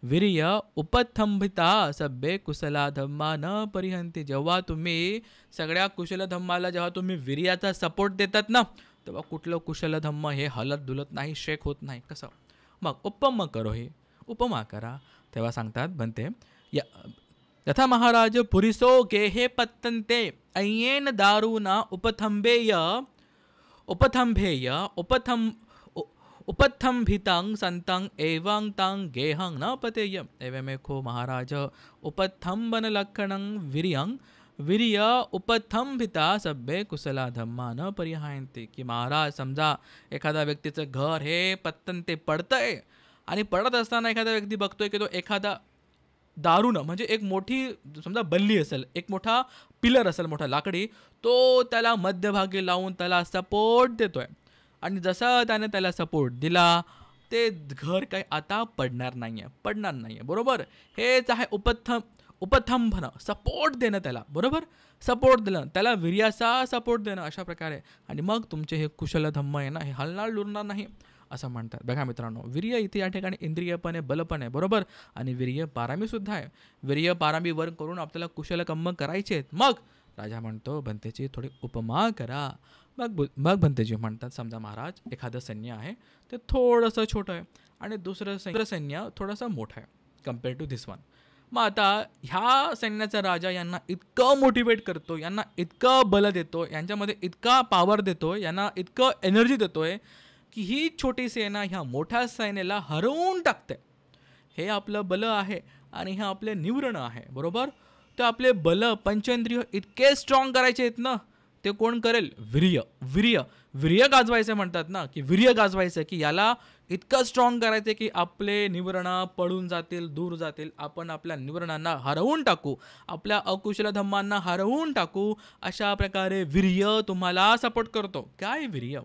वीर्य उपथंभिता सभ्ये कुशला धम्मा न परिहंती. जेव्हा तुम्ही सगळ्या कुशल धम्माला जेव्हा तुम्ही वीर्याचा सपोर्ट देतात ना, तेव्हा कुठलं कुशल धम्म हे हलत दुलत नाही, शेक होत नाही. कसं. मग उपमा करा. तेव्हा सांगतात बनते, यथा महाराज पुरिसो गेहे पत्तन्ते अय्येन दारुना उपथंभितं संतं एवं तं गेहं न पतेय. एवमेको महाराज उपथंबन लक्षणं वीर्य उपथंभिता सभ्ये कुशला धम्मा न परिहायन्ते. की महाराज, समजा एखादा व्यक्तीचं घर हे पत्तन ते पडतंय, आणि पडत असताना एखादा व्यक्ती बघतोय की तो एखादा दारुण म्हणजे एक मोठी समजा बल्ली असेल, एक मोठा पिलर असेल मोठा लाकडी, तो त्याला मध्यभागी लावून त्याला सपोर्ट देतोय. आणि जसा त्याने त्याला सपोर्ट दिला, ते घर काही आता पडणार नाही आहे, बरोबर. हेच आहे उपथंभनं, सपोर्ट देणं त्याला, बरोबर. सपोर्ट दिलं त्याला, वीर्याचा सपोर्ट देणं अशा प्रकारे. आणि मग तुमचे हे कुशलधम्म आहे ना, हे हलणार लुरणार नाही असं म्हणतात. बघा मित्रांनो, वीर्य इथे या ठिकाणी इंद्रिय पण आहे, बल पण आहे, बरोबर. आणि वीर्य पारामीसुद्धा आहे. वीर्य पारामीवर करून आपल्याला कुशलकर्म करायचे आहेत. मग राजा म्हणतो, भंतेची थोडी उपमा करा. मग भंतेजी म्हणतात, समजा महाराज एखादं सैन्य आहे, ते थोडंसं छोटं आहे आणि दुसरं सैन्य थोडंसं मोठं आहे कम्पेअर टू धिस वन. मग आता ह्या सैन्याचा राजा यांना इतकं मोटिवेट करतो, यांना इतकं बल देतो, यांच्यामध्ये इतका पॉवर देतो, यांना इतकं एनर्जी देतोय की ही छोटी सेना ह्या मोठ्या सैन्याला हरवून टाकते. हे आपलं बल आहे आणि हे आपले निवरण आहे, बरोबर. तर आपले बल पंचेंद्रिय इतके स्ट्रॉंग करायचे आहेत ना, ते कोण करेल? वीर्य गाजवायचं म्हणतात ना, की वीर्य गाजवायचं, की याला इतकं स्ट्रॉंग करायचं की आपले निवरणं पळून जातील, दूर जातील. आपण आपल्या निवरणांना हरवून टाकू, आपल्या अकुशल धम्मांना हरवून टाकू. अशा प्रकारे वीर्य तुम्हाला सपोर्ट करतो. काय वीर्य?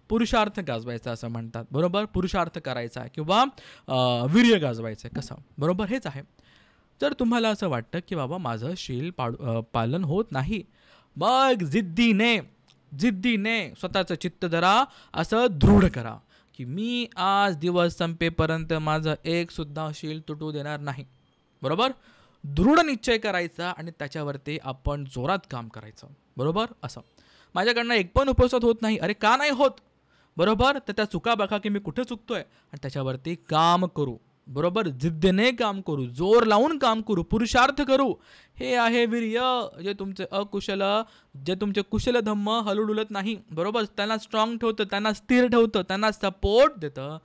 पुरुषार्थ गाजवायचा असं म्हणतात, बरोबर. पुरुषार्थ करायचा किंवा वीर्य गाजवायचं. कसं? बरोबर, हेच आहे. जर तुम्हाला असं वाटतं की बाबा माझं शील पालन होत नाही, मग जिद्दीने स्वतःचं चित्त जरा असं दृढ करा की मी आज दिवस संपेपर्यंत माझं एक सुद्धा शील तुटू देणार नाही, बरोबर. दृढ निश्चय करायचा आणि त्याच्यावरती आपण जोरात काम करायचं, बरोबर. असं माझ्याकडनं एक पण उपस्थित होत नाही, अरे का नाही होत, बरोबर. तर त्या चुका बघा की मी कुठे चुकतोय आणि त्याच्यावरती काम करू, बरोबर. जिद्दीने काम करू, जोर लावून काम करू, पुरुषार्थ करू. हे आहे वीर्य. जे तुमचे कुशल धम्म हलुडुलत नाही, बरोबर. त्यांना स्ट्रॉंग ठेवतं, त्यांना स्थिर ठेवतं, त्यांना सपोर्ट देतं.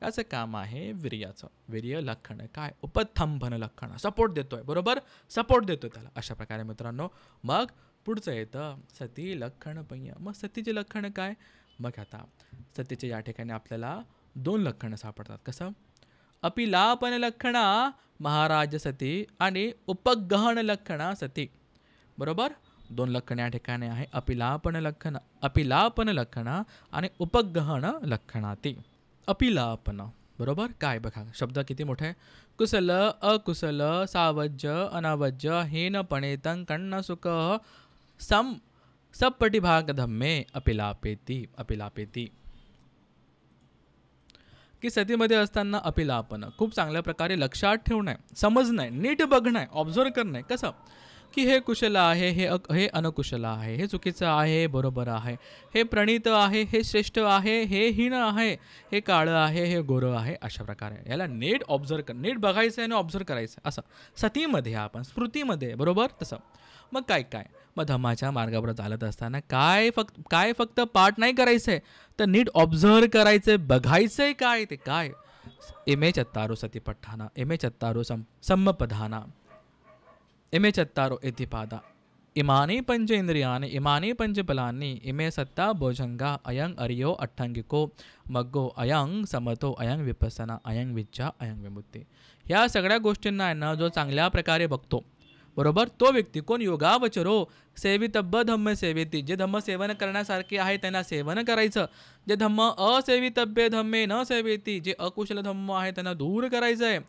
याचं काम आहे वीर्याचं. वीर्य लक्षण काय? उपथंभन लक्षण, सपोर्ट देतोय, बरोबर. सपोर्ट देतोय त्याला. अशा प्रकारे मित्रांनो, मग पुढचं येतं सती लक्षणपय्य. मग सतीचे लक्षण काय? मग आता सतीचे या ठिकाणी आपल्याला 2 लक्षणं सापडतात. कसं? अपिलापन लक्षणा महाराज सती आणि उपगहन लक्षणा सती, बरोबर. 2 लक्षणे या ठिकाणी आहे. अपिलापन लक्षणा आणि उपगहन लक्षणाती. अपिलापन, बरोबर. काय बघा, शब्द किती मोठा आहे. कुशल अकुशल सावज्य अनावज्य हीनपणेतं कण्ण सुख सपटिभाग धम्मे अपिलापेती. की सतीमध्ये असताना अपिलापन खूप चांगल्या प्रकारे लक्षात ठेवणं आहे, समजणं आहे, नीट बघणं आहे, ऑब्झर्व करणं आहे. कसं? की हे कुशल आहे, हे अनकुशल आहे, हे चुकीचं आहे, बरोबर आहे, हे प्रणीत आहे, हे श्रेष्ठ आहे, हे हीन आहे, हे काळं आहे, हे गोरं आहे. अशा प्रकारे याला नीट ऑब्झर्व कर, नीट बघायचं आहे आणि ऑब्झर्व करायचं आहे. असं सतीमध्ये आपण स्मृतीमध्ये, बरोबर. तसं मग काय मग धम्माच्या मार्गावर चालत असताना काय फक्त पाठ नाही करायचं आहे, तर नीट ऑब्झर्व करायचं आहे, बघायचं आहे काय ते काय. इमे चत्तारो सतीपठ्ठाना, इमे चत्तारो सम्मपधाना, इमे चत्तारो इतिपादा, इमानी पंचेंद्रियानि, इमानी पंचबलानि, इमे सत्ता भोजंगा, अयं अर्यो अठ्ठंगिको मग्गो, अयं समतो, अयं विपස්සना, अयं विच्चा, अयं विमुक्ती. ह्या सगळ्या गोष्टींना आहे ना, जो चांगल्या प्रकारे बघतो, बरोबर, तो व्यक्ती कोण? योगावचरो सेवितब्ब धम्म सेवेती. जे धम्म सेवन करण्यासारखे आहे त्यांना सेवन करायचं. जे धम्म असेवितब्बे धम्मे न सेवेती, जे अकुशल धम्म आहे त्यांना दूर करायचं आहे.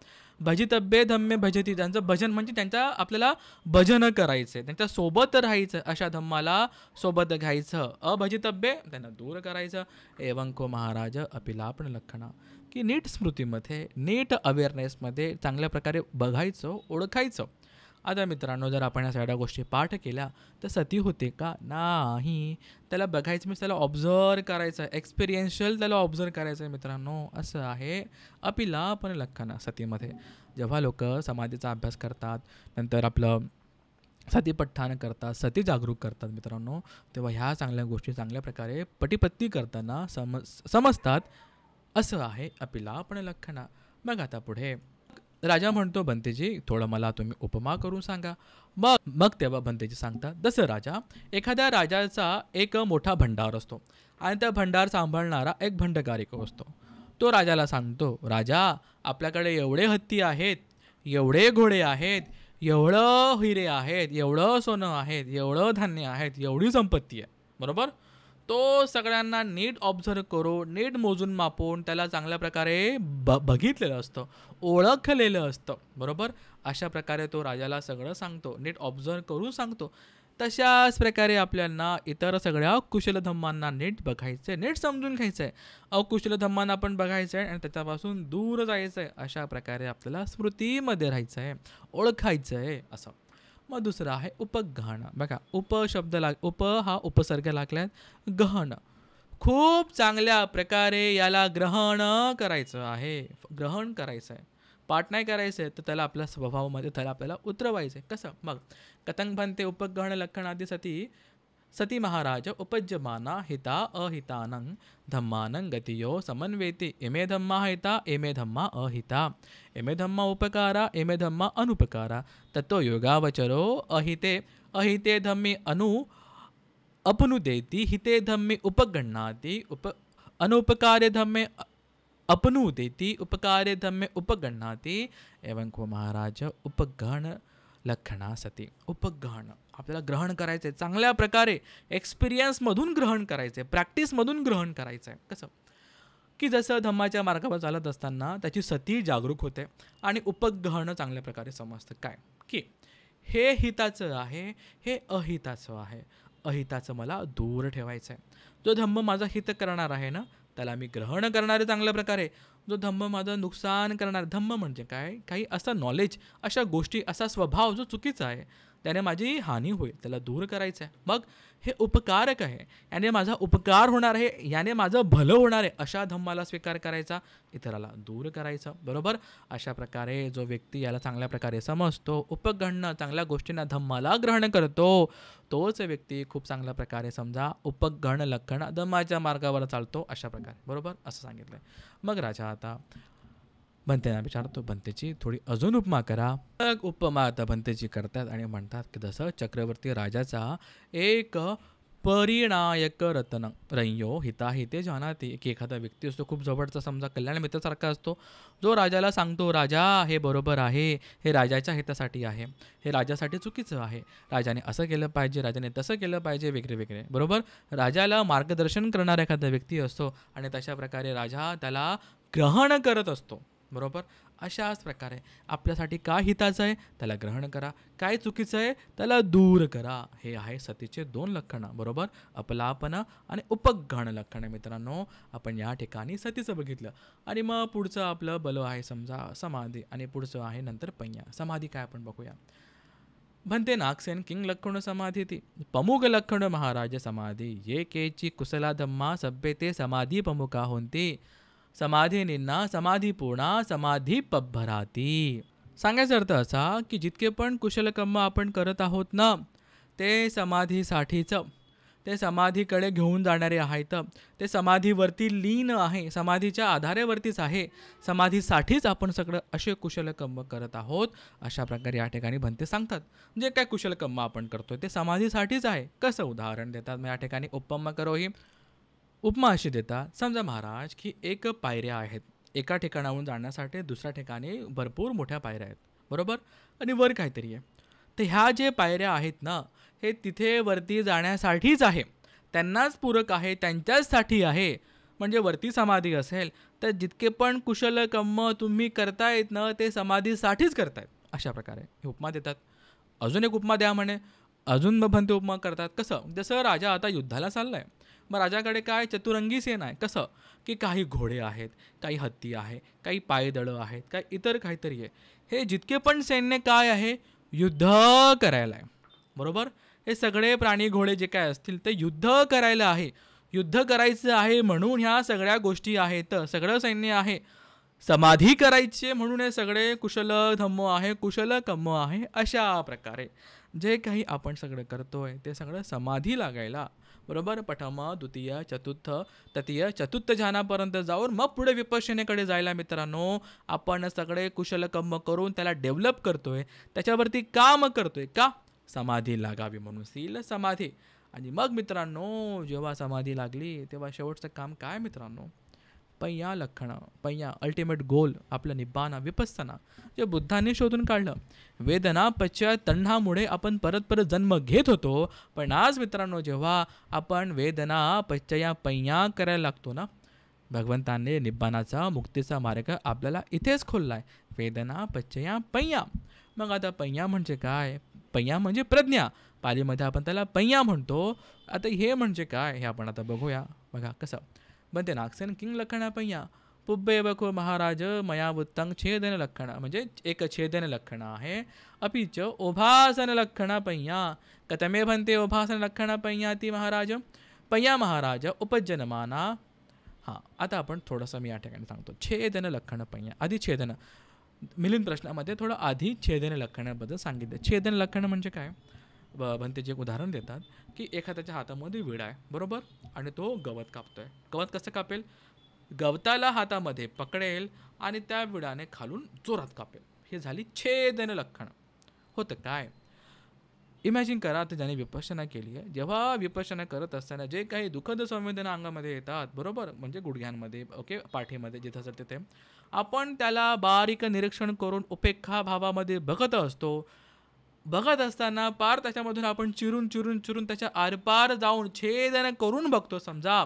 भजितब्बे धम्मे भजती, त्यांचं भजन म्हणजे त्यांचा आपल्याला भजन करायचं आहे, त्यांच्या सोबत राहायचं, अशा धम्माला सोबत घ्यायचं. अभजितब्बे त्यांना दूर करायचं. एवंको महाराज अपिलापन लक्षणा, की नीट स्मृतीमध्ये, नीट अवेअरनेसमध्ये चांगल्या प्रकारे बघायचं, ओळखायचं. आता मित्रांनो, जर आपण या सगळ्या गोष्टी पाठ केल्या तर सती होते का? नाही. त्याला बघायचं म्हणजे त्याला ऑब्झर्व करायचं, एक्सपिरियन्शियल त्याला ऑब्झर्व करायचं आहे मित्रांनो. असं आहे अपिलापन लक्षणा सतीमध्ये. जेव्हा लोक समाधीचा अभ्यास करतात, नंतर आपलं सतीपठ्ठान करतात, सती जागरूक करतात मित्रांनो, तेव्हा ह्या चांगल्या गोष्टी चांगल्या प्रकारे पटीपत्ती करताना समजतात. असं आहे अपिलापन लक्षणा. मग आता पुढे राजा म्हणतो, भंतेजी थोडं मला तुम्ही उपमा करून सांगा. मग तेव्हा भंतेजी सांगतात, जसं एखाद्या राजाचा एक मोठा भंडार असतो आणि त्या भंडार सांभाळणारा एक भंडकारिक असतो. तो राजाला सांगतो, राजा आपल्याकडे एवढे हत्ती आहेत, एवढे घोडे आहेत, एवढं हिरे आहेत, एवढं सोनं आहेत, एवढं धान्य आहेत, एवढी संपत्ती आहे, बरोबर. तो सगळ्यांना नीट ऑब्झर्व करून, नीट मोजून मापून त्याला चांगल्या प्रकारे बघितलेलं असतं, ओळखलेलं असतं, बरोबर? अशा प्रकारे तो राजाला सगळं सांगतो, नीट ऑब्झर्व करून सांगतो. तशाच प्रकारे आपल्याला इतर सगळ्या कुशलधम्मांना नीट बघायचं आहे, नीट समजून घ्यायचं आहे. अकुशलधम्मांना आपण बघायचं आहे आणि त्याच्यापासून दूर जायचं आहे. अशा प्रकारे आपल्याला स्मृतीमध्ये राहायचं आहे, ओळखायचं आहे असं. मग दुसरं आहे उपगहन. बघा, उप हा उपसर्ग लागल्यात, गहन खूप चांगल्या प्रकारे याला ग्रहण करायचं आहे, ग्रहण करायचं आहे. पाठ नाही करायचं आहे तर त्याला आपल्या स्वभावामध्ये त्याला आपल्याला उतरवायचं आहे. कसं? मग कथं भन्ते उपगहन लक्षणादी सती सती महाराज उपज्यमाना हिता अहितानं धम्मानं गतियो समन्वेति इमे धम्मा हिता इमे धम्मा अहिता इमे धम्मा उपकारा इमे धम्मा अनुपकारा ततो योगावचरो अहिते अहिते धम्मी अपनुदेति हिते धम्मी उपगण्णाति अनुपकारे धम्मे अपनुदेति उपकारे धम्मे उपगण्णाति एवं को महाराज उपगहन लक्षणा सती. उपगहन आपल्याला ग्रहण करायचं आहे चांगल्या प्रकारे, एक्सपिरियन्समधून ग्रहण करायचं आहे, प्रॅक्टिसमधून ग्रहण करायचं आहे. कसं? की जसं धम्माच्या मार्गावर चालत असताना त्याची सती जागरूक होते आणि उपगहन चांगल्या प्रकारे समजतं. काय? की हे हिताचं आहे, हे अहिताचं आहे. अहिताचं मला दूर ठेवायचं आहे. जो धम्म माझा हित करणार आहे ना, त्याला मी ग्रहण करणार आहे चांगल्या प्रकारे. जो धम्म माझं नुकसान करणार, धम्म म्हणजे काय? काही असं नॉलेज, अशा गोष्टी, असा स्वभाव जो चुकीचा आहे, त्याने माझी हानी होईल, त्याला दूर करायचं आहे. मग हे उपकारक आहे, याने माझा उपकार होणार आहे, याने माझं भलं होणार आहे, अशा धम्माला स्वीकार करायचा, इतराला दूर करायचं, बरोबर? अशा प्रकारे जो व्यक्ती याला चांगल्या प्रकारे समजतो, उपगहन चांगल्या गोष्टींना धम्माला ग्रहण करतो, तोच व्यक्ती खूप चांगल्या प्रकारे समजा उपगहन लक्षण धम्माच्या मार्गावर चालतो, अशा प्रकारे, बरोबर? असं सांगितलंय. मग राजा आता भन्तेना विचारतो, भन्तेची थोडी अजून उपमा करा. उपमा आता भन्तेची करतात आणि म्हणतात की जसं चक्रवर्ती राजाचा एक परिणायक रत्न रंयो हिताहिते जानाती, की एखादा व्यक्ती असतो खूप जवळचा, समजा कल्याण मित्रासारखा असतो, जो राजाला सांगतो राजा हे बरोबर आहे, हे राजाच्या हितासाठी आहे, हे राजासाठी चुकीचं आहे, राजाने असं केलं पाहिजे, राजाने तसं केलं पाहिजे, वेगळे वेगळे, बरोबर? राजाला मार्गदर्शन करणारा एखादा व्यक्ती असतो आणि तशा प्रकारे राजा त्याला ग्रहण करत असतो, बरोबर? अशाच प्रकारे आपल्यासाठी काय हिताचं आहे त्याला ग्रहण करा, काय चुकीचं आहे त्याला दूर करा. हे आहे सतीचे 2 लक्षणं, बरोबर? अपलापन आणि उपगहन लक्षणं. मित्रांनो, आपण या ठिकाणी सतीचं बघितलं आणि मग पुढचं आपलं बल आहे समजा समाधी आणि पुढचं आहे नंतर पय्या. समाधी काय आपण बघूया. भन्ते नागसेन किंग लक्षण समाधी ती पमुग लक्षण महाराज समाधी ये केची कुशला धम्मा सभ्यते समाधी पमुका होती समाधी निन्ना समाधी पूर्णा समाधी पभराती. सांगायचा अर्थ असा की जितके पण कुशलकर्म आपण करत आहोत ना, ते समाधीसाठीच, ते समाधीकडे घेऊन जाणारे आहेत, ते समाधीवरती लीन आहे, समाधीच्या आधारावरतीच आहे, समाधीसाठीच आपण सगळं असे कुशलकर्म करत आहोत. अशा प्रकारे या ठिकाणी भन्ते सांगतात जे काय कुशलकर्म आपण करतोय ते समाधीसाठीच आहे. कसं उदाहरण देतात मग या ठिकाणी, उपमा करो ही उपमा अशी देतात. समजा महाराज की एक पायऱ्या आहेत, एका ठिकाणाहून जाण्यासाठी दुसऱ्या ठिकाणी भरपूर मोठ्या पायऱ्या आहेत, बरोबर? आणि वर काहीतरी आहे. तर ह्या जे पायऱ्या आहेत ना, हे तिथे वरती जाण्यासाठीच आहे, त्यांनाच पूरक आहे, त्यांच्याचसाठी आहे. म्हणजे वरती समाधी असेल तर जितके पण कुशलकर्म तुम्ही करतायत ना, ते समाधीसाठीच करतायत. अशा प्रकारे हे उपमा देतात. अजून एक उपमा द्या म्हणे, अजून मग भन्ते उपमा करतात. कसं? जसं राजा आता युद्धाला चाललाय, मग राजाकडे काय चतुरंगी सेना आहे. कसं? की काही घोडे आहेत, काही हत्ती आहे, काही पायदळं आहेत, काही इतर काहीतरी आहे. हे जितके पण सैन्य काय आहे, युद्ध करायला आहे, बरोबर? हे सगळे प्राणी घोडे जे काय असतील ते युद्ध करायला आहे, युद्ध करायचं आहे म्हणून ह्या सगळ्या गोष्टी आहेत, सगळं सैन्य आहे. समाधी करायची म्हणून हे सगळे कुशल धम्म आहे, कुशल कम्म आहे. अशा प्रकारे जे काही आपण सगळं करतोय ते सगळं समाधी लागायला, बरोबर? प्रथम, द्वितीय, चतुर्थ, तृतीय, चतुर्थ ध्यानापर्यंत जाऊन मग पुढे विपश्यनेकडे जायला मित्रांनो आपण सगळे कुशलकर्म करून त्याला डेव्हलप करतोय, त्याच्यावरती काम करतोय. का? समाधी लागावी म्हणून. शील समाधी. आणि मग मित्रांनो जेव्हा समाधी लागली तेव्हा शेवटचं काम काय मित्रांनो? पय्या लक्षणं, पय्या अल्टिमेट गोल, आपलं निब्बाना विपස්සना जे बुद्धांनी शोधून काढलं. वेदना पश्चात तण्हामुळे आपण परत परत जन्म घेत होतो, पण आज मित्रांनो जेव्हा आपण वेदना पश्चया पय्या करायला लागतो ना, भगवंतांनी निब्बानाचा मुक्तीचा मार्ग आपल्याला इथेच खोलला आहे. वेदना पश्चया पय्या. मग आता पय्या म्हणजे काय? पय्या म्हणजे प्रज्ञा. पालीमध्ये आपण त्याला पय्या म्हणतो. आता हे म्हणजे काय हे आपण आता बघूया. बघा कसं बनते नागसेन किंग लक्षणा पय्या पुब्बे बखो महाराज मया वृत्तांग छेदन लक्षणा म्हणजे एक छेदन लक्षणा आहे. अपिच ओभासन लक्षणा पय्या कथमे भन्ते ओभासन लक्षणा पय्या ती महाराज पय्या महाराज उपजनमाना. हां आता आपण थोडंसं मी या ठिकाणी सांगतो. छेदन लक्षण पय्या आधी छेदन मिलिंद प्रश्नामध्ये थोडं आधी छेदन लक्षणाबद्दल सांगितलं. छेदन लक्षण म्हणजे काय? भंतेचे एक उदाहरण देतात की एखाद्याच्या हातामध्ये विडा आहे बरोबर आणि तो गवत कापतोय. गवत कसं कापेल? गवताला हातामध्ये पकडेल आणि त्या विडाने खालून जोरात कापेल. हे झाली छेदन लक्षण. होतं काय? इमॅजिन करा आता ज्याने विपश्यना केली आहे, जेव्हा विपश्यना करत असताना जे काही दुःखद संवेदना अंगामध्ये येतात बरोबर म्हणजे गुडघ्यांमध्ये ओके पाठीमध्ये जिथं असेल तिथे आपण त्याला बारीक निरीक्षण करून उपेक्षा भावामध्ये बघत असतो. बघत असताना पार त्याच्यामधून आपण चिरून चिरून चिरून त्याच्या आरपार जाऊन छेदन करून बघतो समजा.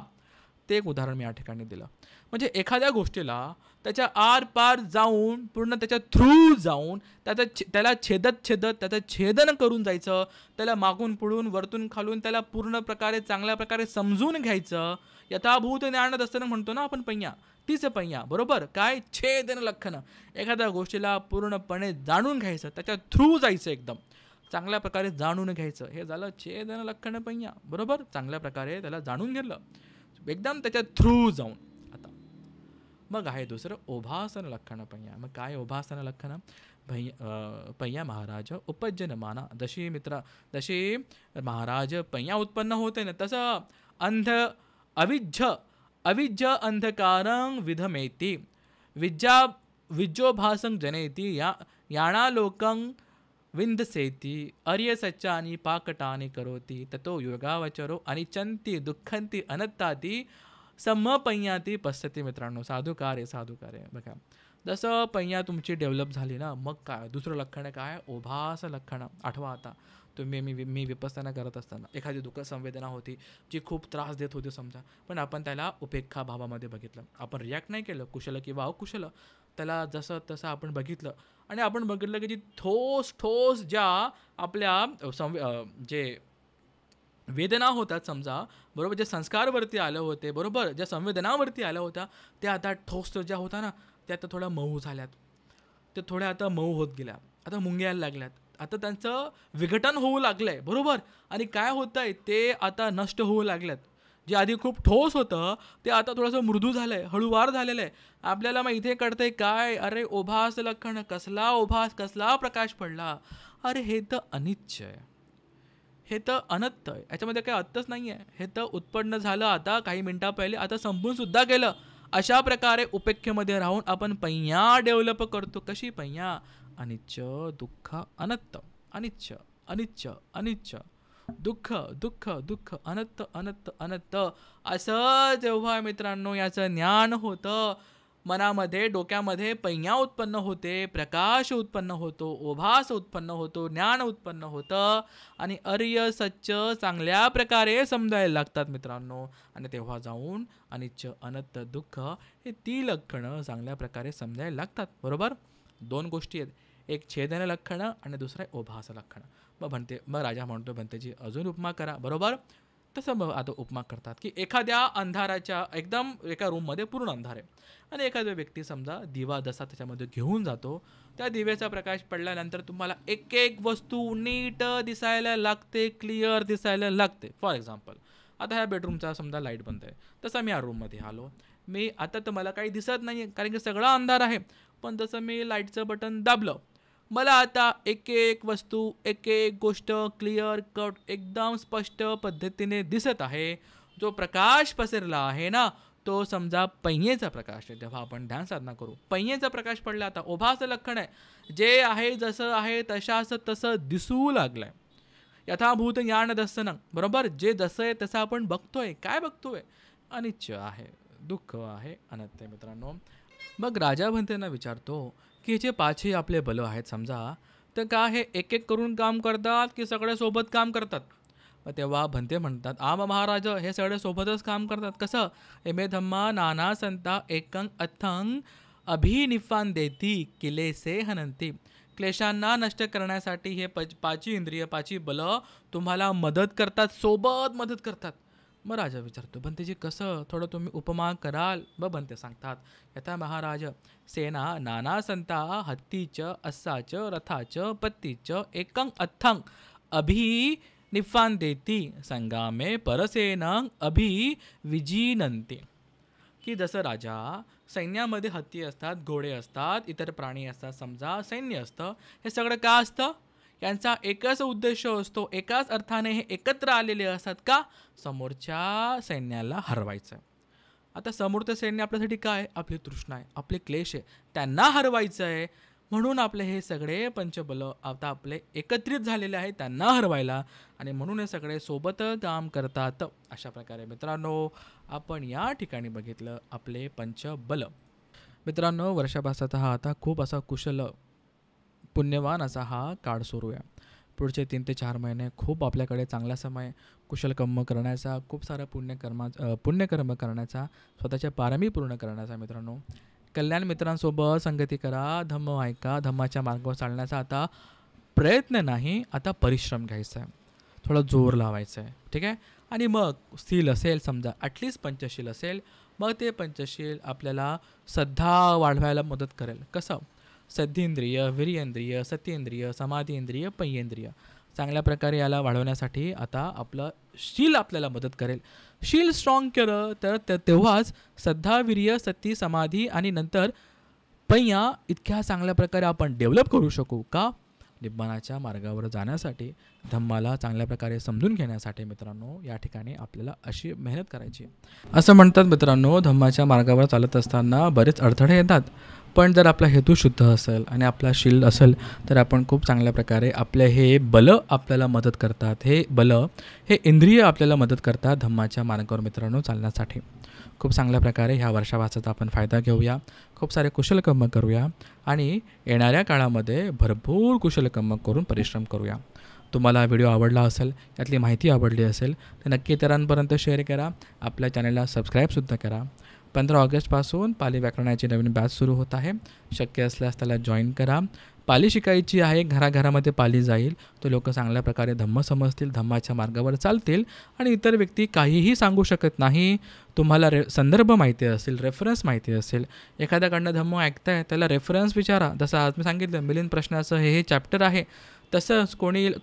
ते एक उदाहरण मी या ठिकाणी दिलं. म्हणजे एखाद्या गोष्टीला त्याच्या आरपार जाऊन पूर्ण त्याच्या थ्रू जाऊन त्याला छेदत छेदत त्याचं छेदन करून जायचं. त्याला मागून पुढून वरतून खालून त्याला पूर्ण प्रकारे चांगल्या प्रकारे समजून घ्यायचं. यथाभूत ज्ञान दर्शन म्हणतो ना आपण पय्या, तीच पय्या बरोबर. काय? छेदन लक्षणं. एखाद्या गोष्टीला पूर्णपणे जाणून घ्यायचं, त्याच्या थ्रू जायचं, एकदम चांगल्या प्रकारे जाणून घ्यायचं. हे झालं छेदन लक्षण पय्या बरोबर. चांगल्या प्रकारे त्याला जाणून घेतलं एकदम त्याच्या थ्रू जाऊन. आता मग आहे दुसरं ओभासन लक्षण पय्या. मग काय ओभासन लक्षण? पय्या महाराज उपजनमाना. जशी महाराज पय्या उत्पन्न होते ना तसं अविज्ज अंधकारं विधमेती विज्जोभासं जनयती याणा लोकं विंदसेती अर्य सच्चानी पाकटाने करोती ततो योगावचरो आणि चंती दुःखंती अनत्ताती समपय्याती पश्यती. मित्रांनो साधुकार आहे बघा. जसं पय्या तुमची डेव्हलप झाली ना मग काय दुसरं लक्षण काय? ओभास लक्षण. आठवा आता तुम्ही मी विपස්සना करत असताना एखादी दुःख संवेदना होती जी खूप त्रास देत होती समजा, पण आपण त्याला उपेक्षा भावामध्ये बघितलं. आपण रिॲक्ट नाही केलं कुशल किंवा अकुशल, त्याला जसं तसं आपण बघितलं आणि आपण बघितलं की जी ठोस ज्या आपल्या जे वेदना होतात समजा बरोबर, जे संस्कारवरती आलं होते बरोबर, ज्या संवेदनावरती आल्या होत्या त्या आता ठोस ज्या होत्या ना त्या आता थोड्या मऊ झाल्यात. ते थोड्या आता मऊ होत गेल्या, आता मुंग्यायला लागल्यात, आता त्यांचं विघटन होऊ लागलंय बरोबर. आणि काय होतं आहे ते आता नष्ट होऊ लागल्यात. जे आधी खूप ठोस होतं ते आता थोडंसं मृदू झालं आहे, हळूवार झालेलं आहे. आपल्याला मग इथे कळतंय काय? अरे ओभास लक्षण. कसला ओभास? कसला प्रकाश पडला? अरे हे तर अनिच्च आहे, हे तर अनंत आहे, याच्यामध्ये काही अर्थच नाही आहे. हे तर उत्पन्न झालं आता काही मिनटा पहिले, आता संपून सुद्धा गेलं. अशा प्रकारे उपेक्षेमध्ये राहून आपण पय्या डेव्हलप करतो. कशी पय्या? अनिच्च दुःख अनंत, अनिच्च अनिच्च अनिच्च दुःख दुःख दुःख अनंत अनंत अनंत. असं जेव्हा मित्रांनो याचं ज्ञान होतं मनामध्ये डोक्यामध्ये पय्या उत्पन्न होते, प्रकाश उत्पन्न होतो, ओभास उत्पन्न होतो, ज्ञान उत्पन्न होतं आणि अर्य सच्च चांगल्या प्रकारे समजायला लागतात मित्रांनो. आणि तेव्हा जाऊन अनिच्च अनंत दुःख हे ती लक्षणं चांगल्या प्रकारे समजायला लागतात बरोबर. दोन गोष्टी आहेत, एक छेदन लक्षणं आणि दुसरं आहे ओभास लक्षणं. मग राजा म्हणतो भंतेजी अजून उपमा करा बरोबर. तसं मग आता उपमा करतात की एखाद्या अंधाराच्या एकदम एका रूममध्ये पूर्ण अंधार आहे आणि एखादा व्यक्ती समजा दिवा जसा त्याच्यामध्ये घेऊन जातो, त्या दिव्याचा प्रकाश पडल्यानंतर तुम्हाला एक एक वस्तू नीट दिसायला लागते, क्लिअर दिसायला लागते. फॉर एक्झाम्पल आता ह्या बेडरूमचा समजा लाईट बंद आहे, तसं मी या रूममध्ये आलो, मी आता तर मला काही दिसत नाही आहे कारण की सगळा अंधार आहे. पण जसं मी लाईटचं बटन दाबलं मला आता एक एक वस्तू एक एक गोष्ट क्लिअर कट एकदम स्पष्ट पद्धतीने दिसत आहे. जो प्रकाश पसरला आहे ना तो समजा पय्येचा प्रकाश आहे. जेव्हा आपण ध्यान साधना करू पय्येचा प्रकाश पडला, आता ओभास लक्षण आहे, जे आहे जसं आहे तशाच तसं दिसू लागलंय. यथाभूत ज्ञान दर्शन बरोबर. जे जसं आहे तसं आपण बघतोय. काय बघतोय? अनिच्च आहे, दुःख आहे अनत्य मित्रांनो. मग राजा भन्तेंना विचारतो की हे जे पाचही आपले बलं आहेत समजा, तर का हे एक एक करून काम करतात की सगळे सोबत काम करतात? मग तेव्हा भन्ते म्हणतात, आम महाराज हे सगळे सोबतच काम करतात. कसं? एमे धम्मा नाना संता एकंग अथंग अभिनिफान देती किले से हनंती. क्लेशांना नष्ट करण्यासाठी हे पाची इंद्रिय पाची बलं तुम्हाला मदत करतात, सोबत मदत करतात. मग राजा विचारतो, बनतेजी कसं? थोडं तुम्ही उपमा कराल? मग बनते सांगतात, यथा महाराज सेना नाना संता हत्तीच अस्साच रथाच पत्तीच एकंग अथंग अभि निफान देती संगामे परसेनंग अभि विजीनंते. की जसं राजा सैन्यामध्ये हत्ती असतात, घोडे असतात, इतर प्राणी असतात, समजा सैन्य असतं. हे सगळं का असतं? यांचा एकच उद्देश असतो, एकाच अर्थाने हे एकत्र आलेले असतात. का? समोरच्या सैन्याला हरवायचं आहे. आता समोरचं सैन्य आपल्यासाठी काय? आपली तृष्णा आहे, आपले क्लेश आहे, त्यांना हरवायचं आहे. म्हणून आपले हे सगळे पंचबल आता आपले एकत्रित झालेले आहेत त्यांना हरवायला, आणि म्हणून हे सगळे सोबत काम करतात. अशा प्रकारे मित्रांनो आपण या ठिकाणी बघितलं आपले पंचबल. मित्रांनो वर्षाभासाचा हा आता खूप असा कुशल पुण्यवान असा हा काळ सुरू आहे. पुढचे 3 ते 4 महिने खूप आपल्याकडे चांगला समय कुशल कर्म करण्याचा, खूप सारा पुण्यकर्म करण्याचा, स्वतःच्या पारमी पूर्ण करण्याचा. मित्रांनो कल्याण मित्रांसोबत संगती करा, धम्म ऐका, धम्माच्या मार्गावर चालण्याचा आता प्रयत्न नाही, आता परिश्रम घ्यायचा आहे, थोडा जोर लावायचा आहे. ठीक आहे. आणि मग शील असेल समजा, ॲटलिस्ट पंचशील असेल, मग ते पंचशील आपल्याला श्रद्धा वाढवायला मदत करेल. कसं? सद्धींद्रिय, वीर्येंद्रिय, सत्येंद्रिय, समाधींद्रिय, पय्येंद्रिय चांगल्या प्रकारे याला वाढवण्यासाठी आता आपलं शील आपल्याला मदत करेल. शील स्ट्रॉंग केलं तर तेव्हाच श्रद्धा, वीर्य, सती, समाधी आणि नंतर पय्या इतक्या चांगल्या प्रकारे आपण डेव्हलप करू शकू. का? निब्बाणाच्या मार्गावर जाण्यासाठी, धम्माला चांगल्या प्रकारे समजून घेण्यासाठी. मित्रांनो या ठिकाणी आपल्याला अशी मेहनत करायची. असं म्हणतात मित्रांनो, धम्माच्या मार्गावर चालत असताना बरेच अडथळे येतात, पण जर आपला हेतू शुद्ध असेल आणि आपला शील असेल तर आपण खूप चांगल्या प्रकारे आपले हे बलं आपल्याला मदत करतात. हे बलं, हे इंद्रिय आपल्याला मदत करतात धम्माच्या मार्गावर मित्रांनो चालण्यासाठी. खूप चांगल्या प्रकारे ह्या वर्षाभासाचा आपण फायदा घेऊया, खूप सारे कुशलकर्म करूया आणि येणाऱ्या काळामध्ये भरपूर कुशलकर्म करून परिश्रम करूया. तुम्हाला व्हिडिओ आवडला असेल, यातली माहिती आवडली असेल तर नक्की इतरांपर्यंत शेअर करा. आपल्या चॅनलला सबस्क्राईबसुद्धा करा. 15 ऑगस्टपासून पाली व्याकरणाची नवीन बॅच सुरू होत आहे. शक्य असल्यास त्याला जॉईन करा. पाली शिकायची आहे, घराघरामध्ये पाली जाईल, तो लोक चांगल्या प्रकारे धम्म समजतील, धम्माच्या मार्गावर चालतील आणि इतर व्यक्ती काहीही सांगू शकत नाही. तुम्हाला संदर्भ माहिती असेल, रेफरन्स माहिती असेल, एखाद्याकडनं धम्म ऐकताय त्याला रेफरन्स विचारा. जसं आज मी सांगितलं मिलिंद प्रश्नाचं हे चॅप्टर आहे, तसंच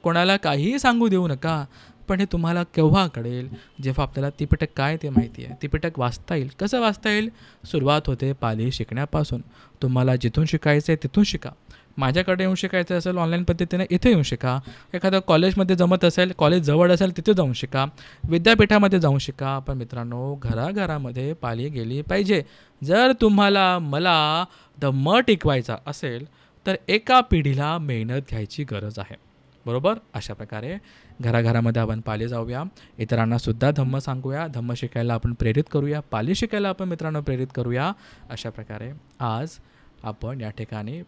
कोणाला काहीही सांगू देऊ नका. पण हे तुम्हाला केव्हा कळेल? जेव्हा आपल्याला त्रिपिटक काय ते माहिती आहे. त्रिपिटक वाचता येईल. कसं वाचता येईल? सुरुवात होते पाली शिकण्यापासून. तुम्हाला जिथून शिकायचं आहे तिथून शिका. माझ्याकडे येऊन शिकायचं असेल ऑनलाईन पद्धतीने इथे येऊन शिका. एखादं कॉलेजमध्ये जमत असेल, कॉलेज जवळ असेल तिथे जाऊन शिका, विद्यापीठामध्ये जाऊन शिका. पण मित्रांनो घराघरामध्ये पाली गेली पाहिजे. जर तुम्हाला मला धम्म टिकवायचा असेल तर एका पिढीला मेहनत घ्यायची गरज आहे. बरोबर? अशा प्रकारे घराघरामध्ये आपण पाली जाऊया, इतरांनासुद्धा धम्म सांगूया, धम्म शिकायला आपण प्रेरित करूया, पाली शिकायला आपण मित्रांनो प्रेरित करूया. अशा प्रकारे आज आपण या ठिकाणी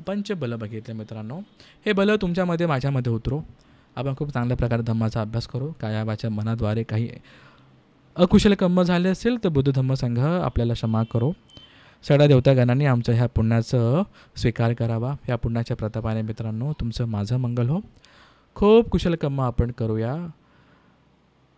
पंचबल बघितले मित्रांनो. हे बलं तुमच्यामध्ये माझ्यामध्ये उतरू. आपण खूप चांगल्या प्रकारे धम्माचा अभ्यास करू. काया वाचा मनाद्वारे काही अकुशल कर्म झाले असेल तर बुद्ध धम्म संघ आपल्याला क्षमा करो. सगळ्या देवतागणांनी आमचं ह्या पुण्याचं स्वीकार करावा. या पुण्याच्या प्रतापाने मित्रांनो तुमचं माझं मंगल हो. खूप कुशल कर्म आपण करूया.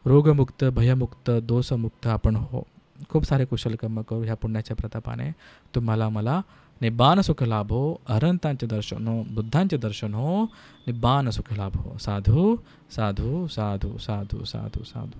रोगमुक्त, भयमुक्त, दोषमुक्त आपण हो. खूप सारे कुशल कर्म करू. ह्या पुण्याच्या प्रतापाने तुम्हाला मला निब्बाण सुख लाभो, अरहंतांचे दर्शन हो, बुद्धांचे दर्शन हो, निब्बाण सुख लाभो. साधू साधू साधू साधू साधू साधू.